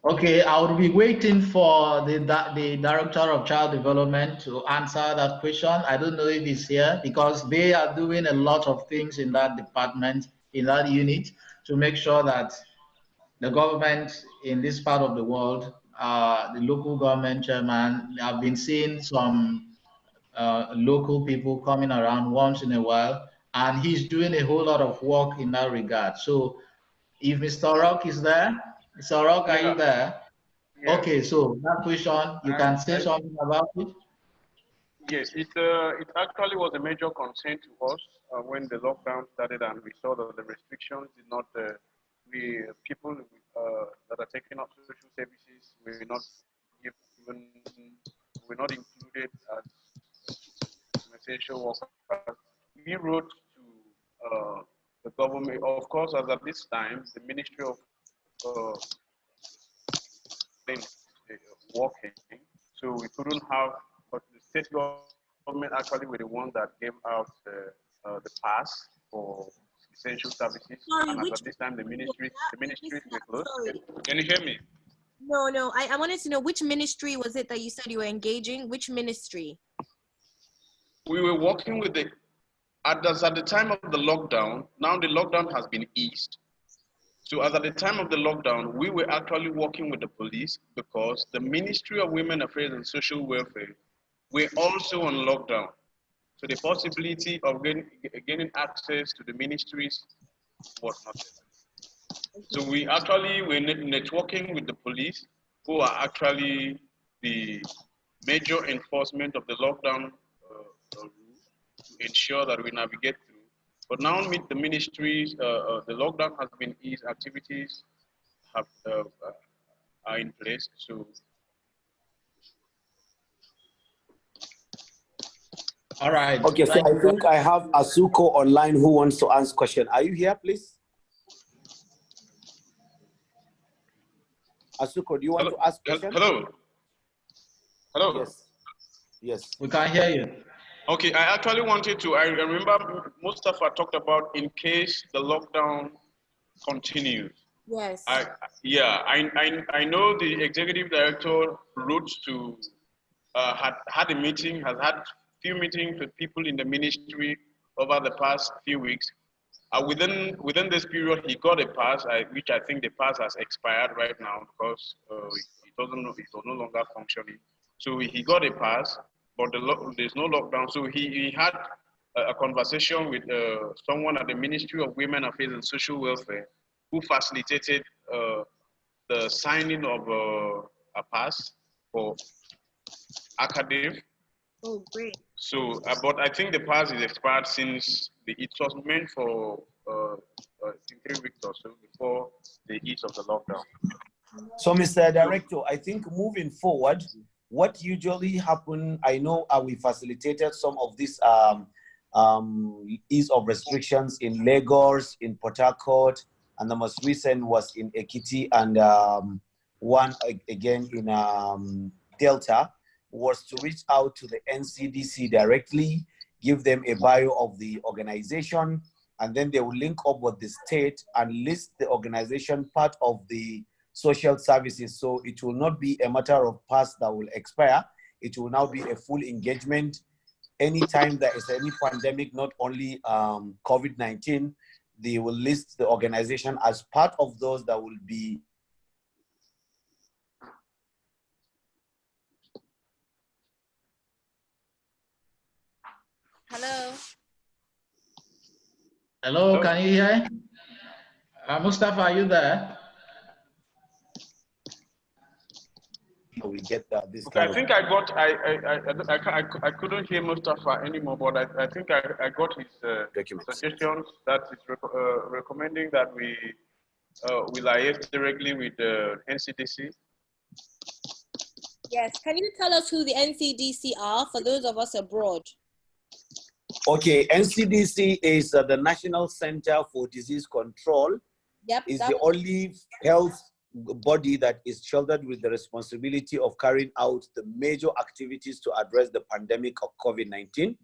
Okay, I will be waiting for the Director of Child Development to answer that question. I don't know if he's here because they are doing a lot of things in that department, in that unit, to make sure that the government in this part of the world, the local government chairman, have been seeing some local people coming around once in a while, and he's doing a whole lot of work in that regard. So if Mr. Orok is there, Mr. Orok, are you there? Yeah. Okay, so that question, you can say something about it? Yes, it actually was a major concern to us when the lockdown started and we saw that the restrictions did not, people that are taking up social services were not included as essential workers. We wrote to the government, of course, as at this time, the Ministry of working, so we couldn't have, but the state government actually were the ones that gave out the pass for essential services. Sorry, and at this time, the ministries were closed. Sorry. Can you hear me? No, I wanted to know which ministry was it that you said you were engaging? Which ministry? We were working with at the time of the lockdown. Now the lockdown has been eased. So as at the time of the lockdown, we were actually working with the police because the Ministry of Women Affairs and Social Welfare were also on lockdown. So the possibility of gaining access to the ministries was not there. So we actually were networking with the police, who are actually the major enforcement of the lockdown rule to ensure that we navigate through. But now with the ministries, the lockdown has been eased, activities are in place. So, all right. Okay, so I think I have Asuko online who wants to ask question. Are you here, please? Asuko, do you want to ask question? Hello. Hello. Yes. Yes. We can hear you. Okay, I actually wanted to, I remember Mustafa talked about in case the lockdown continues. Yes. I know the executive director wrote to, had a meeting, has had few meetings with people in the ministry over the past few weeks. Within this period, he got a pass, which I think the pass has expired right now because it's no longer functioning. So he got a pass, but there's no lockdown. So he had a conversation with someone at the Ministry of Women Affairs and Social Welfare who facilitated the signing of a pass for ACAEDF. Oh, great. So, but I think the pass is expired since it was meant for 3 weeks or so before the ease of the lockdown. So, Mr. Director, I think moving forward, what usually happen, I know we facilitated some of these ease of restrictions in Lagos, in Port Harcourt, and the most recent was in Ekiti, and one again in Delta, was to reach out to the NCDC directly, give them a bio of the organization, and then they will link up with the state and list the organization part of the social services. So it will not be a matter of pass that will expire. It will now be a full engagement. Anytime there is any pandemic, not only COVID-19, they will list the organization as part of those that will be. Hello. Hello, can you hear? Mustafa, are you there? We get this. Okay, I think I got. I couldn't hear Mustafa anymore, but I think I got his suggestions that is recommending that we liaise directly with the NCDC. Yes. Can you tell us who the NCDC are for those of us abroad? Okay, NCDC is the National Center for Disease Control. is the only health body that is chartered with the responsibility of carrying out the major activities to address the pandemic of COVID-19.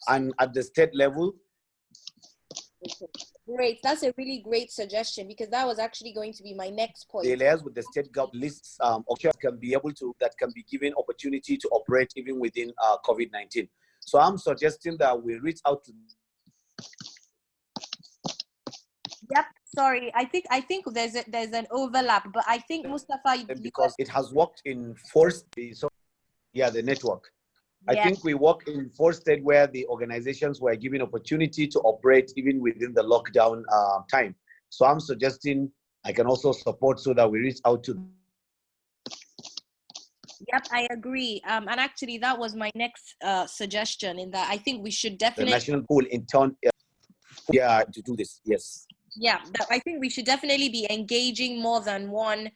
And at the state level. Great, that's a really great suggestion, because that was actually going to be my next point. The layers with the state government lists can be able to, that can be given opportunity to operate even within COVID-19. So I'm suggesting that we reach out to. Yep. Sorry, I think there's an overlap, but I think Mustafa, because it has worked in four states. So yeah, the network. I think we work in 4 states where the organizations were given opportunity to operate even within the lockdown time. So I'm suggesting I can also support so that we reach out to. Yep, I agree. And actually, that was my next suggestion, in that I think we should definitely. The national pool in turn, to do this, yes. Yeah, I think we should definitely be engaging more than one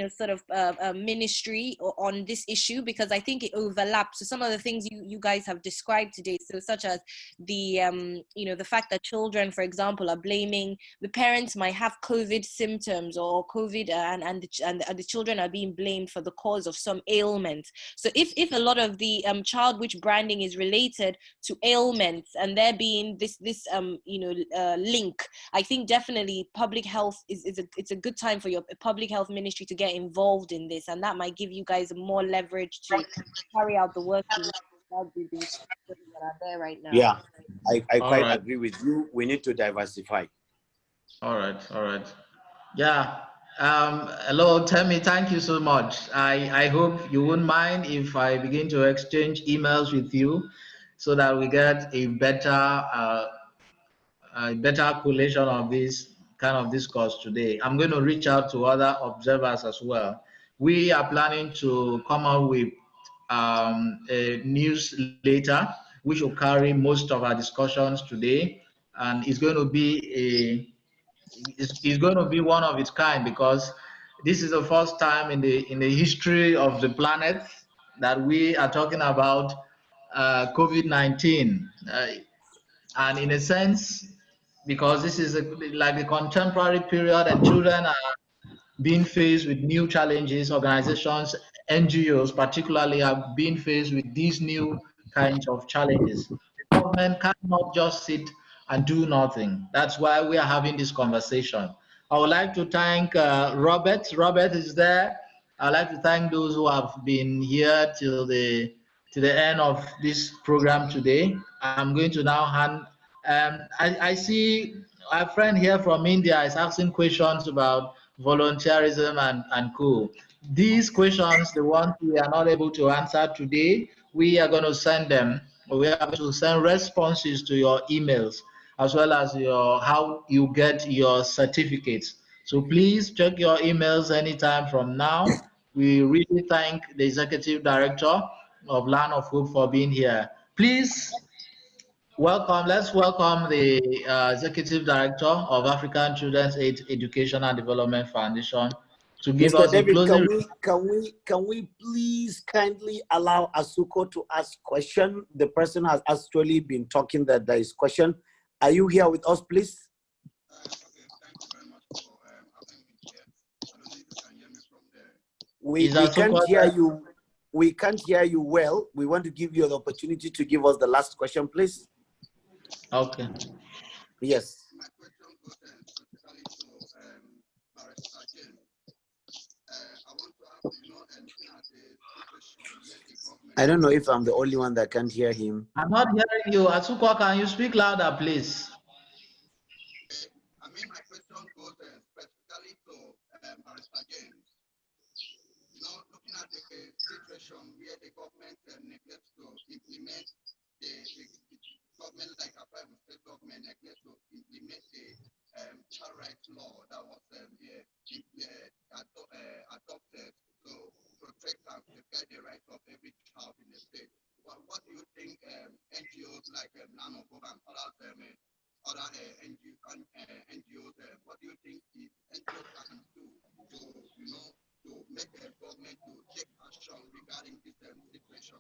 sort of ministry on this issue, because I think it overlaps. So some of the things you guys have described today, so such as the the fact that children, for example, are blaming the parents might have COVID symptoms or COVID, and the children are being blamed for the cause of some ailment. So if a lot of the child witch branding is related to ailments, and there being this link, I think definitely public health it's a good time for your public health ministry to get involved in this, and that might give you guys more leverage to carry out the work that are there right now. Yeah, I quite agree with you. We need to diversify. All right. Yeah. Hello, Temi, thank you so much. I hope you wouldn't mind if I begin to exchange emails with you so that we get a better collation of this kind of discourse today. I'm going to reach out to other observers as well. We are planning to come out with a newsletter which will carry most of our discussions today, and it's going to be one of its kind, because this is the first time in the history of the planet that we are talking about COVID-19, and in a sense, because this is like a contemporary period and children are being faced with new challenges. Organizations, NGOs particularly, are being faced with these new kinds of challenges. The government cannot just sit and do nothing. That's why we are having this conversation. I would like to thank Robert. Robert is there. I'd like to thank those who have been here till the end of this program today. I'm going to now hand. I see a friend here from India is asking questions about volunteerism and co. These questions, the ones we are not able to answer today, we are going to send them. We are going to send responses to your emails, as well as how you get your certificates. So please check your emails anytime from now. We really thank the Executive Director of Land of Hope for being here. Please welcome. Let's welcome the Executive Director of African Children's Aid Education and Development Foundation to give Mr. us David, a closing. can we please kindly allow Asuko to ask question? The person has actually been talking that there is question. Are you here with us, please? We can't hear you. We can't hear you well. We want to give you the opportunity to give us the last question, please. Okay. Yes. I don't know if I'm the only one that can't hear him. I'm not hearing you. Asuko, can you speak louder, please? My question goes specifically to Barrister James. Looking at the situation where the government neglects to implement the government, like a private state government, neglects to implement the child rights law that was adopted to protect and safeguard the rights of every child in the state. What do you think NGOs like Land of Hope and other NGOs, what do you think the NGOs can do to make the government to take action regarding this situation?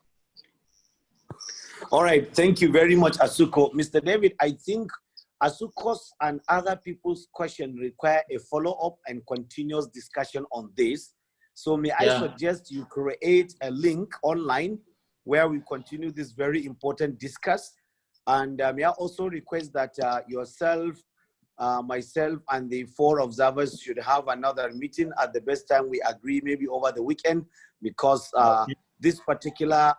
All right, thank you very much, Asuko. Mr. David, I think Asuko's and other people's questions require a follow-up and continuous discussion on this. So may I suggest you create a link online where we continue this very important discuss. And may I also request that yourself, myself, and the 4 observers should have another meeting at the best time we agree, maybe over the weekend, because this particular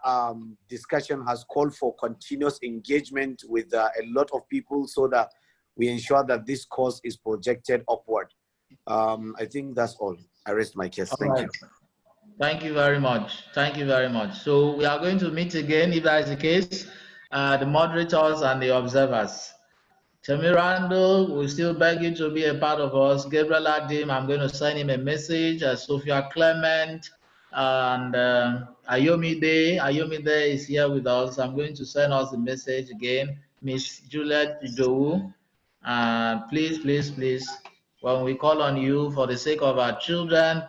discussion has called for continuous engagement with a lot of people so that we ensure that this course is projected upward. I think that's all. I rest my case. Thank you. Thank you very much. Thank you very much. So we are going to meet again, if that is the case, the moderators and the observers. Temirando, we still beg you to be a part of us. Gabriel Adim, I'm going to send him a message. Sophia Clement and Ayomide. Ayomide is here with us. I'm going to send us the message again. Miss Juliet Idowu. Please, please, please, when we call on you for the sake of our children,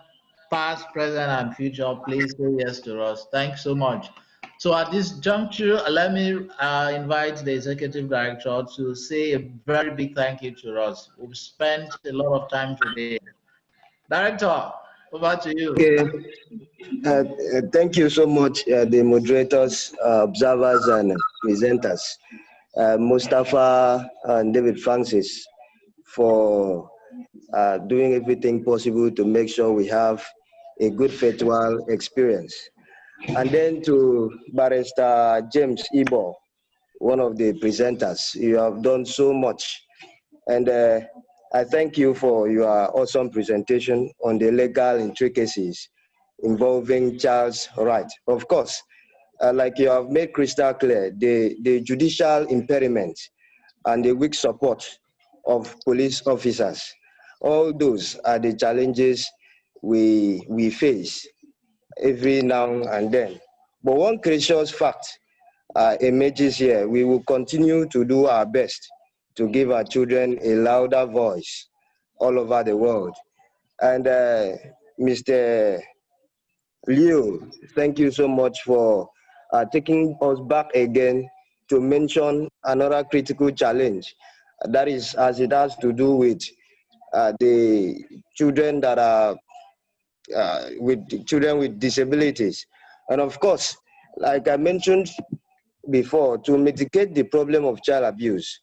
past, present, and future, please say yes to us. Thanks so much. So at this juncture, let me invite the Executive Director to say a very big thank you to us. We've spent a lot of time today. Director, over to you. Okay. Thank you so much, the moderators, observers, and presenters, Mustafa and David Francis, for doing everything possible to make sure we have a good virtual experience. And then to Barrister James Ibor, one of the presenters. You have done so much. And I thank you for your awesome presentation on the legal intricacies involving child's rights. Of course, like you have made crystal clear, the judicial impediment and the weak support of police officers, all those are the challenges we face every now and then. But one curious fact emerges here. We will continue to do our best to give our children a louder voice all over the world. And Mr. Leo, thank you so much for taking us back again to mention another critical challenge. That is, as it has to do with the children that are with children with disabilities. And of course, like I mentioned before, to mitigate the problem of child abuse,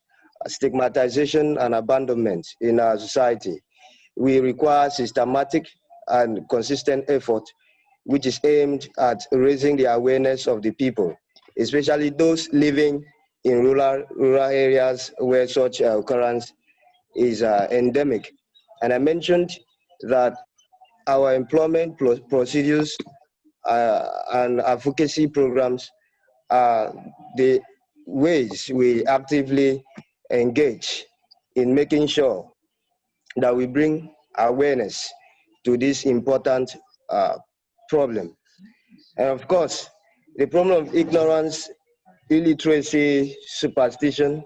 stigmatization, and abandonment in our society, we require systematic and consistent effort, which is aimed at raising the awareness of the people, especially those living in rural areas where such occurrence is endemic. And I mentioned that our employment procedures and advocacy programs are the ways we actively engage in making sure that we bring awareness to this important problem. And of course, the problem of ignorance, illiteracy, superstition,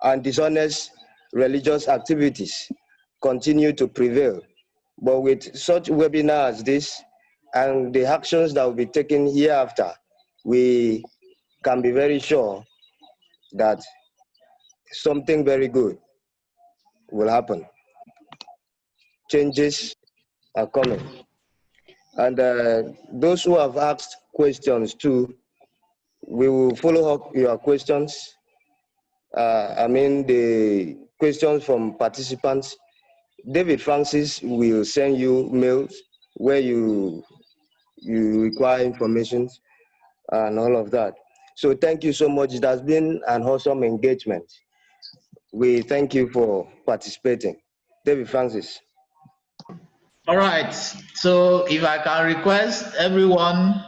and dishonest religious activities continue to prevail. But with such webinars as this and the actions that will be taken hereafter, we can be very sure that something very good will happen. Changes are coming. And those who have asked questions too, we will follow up your questions. I mean, the questions from participants. David Francis will send you mails where you require information and all of that. So thank you so much. It has been an awesome engagement. We thank you for participating. David Francis. All right. So if I can request everyone,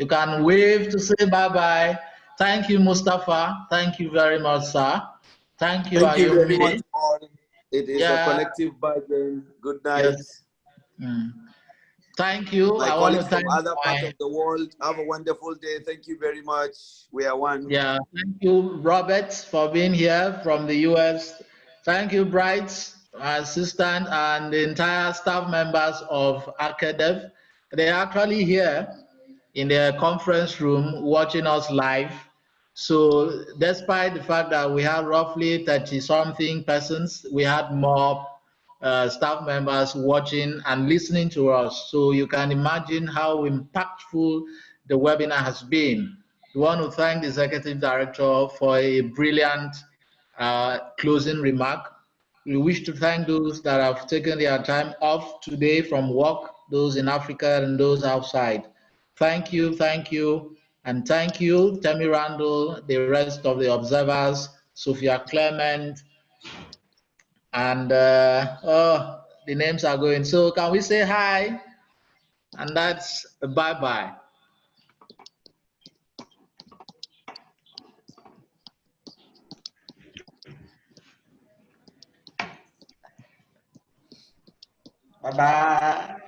you can wave to say bye-bye. Thank you, Mustafa. Thank you very much, sir. Thank you, Thank you very Ayomide. much, all. It is a collective bargain. Good night. Yes. Thank you. My I want to colleagues from thank other parts of the world, have a wonderful day. Thank you very much. We are one. Yeah, thank you, Robert, for being here from the US. Thank you, Bright, our assistant, and the entire staff members of ACAEDF. They're actually here in the conference room watching us live. So despite the fact that we had roughly 30-something persons, we had more staff members watching and listening to us. So you can imagine how impactful the webinar has been. We want to thank the Executive Director for a brilliant closing remark. We wish to thank those that have taken their time off today from work, those in Africa and those outside. Thank you, and thank you, Temi Randall, the rest of the observers, Sophia Clement, and oh, the names are going. So can we say hi? And that's bye-bye. Bye-bye.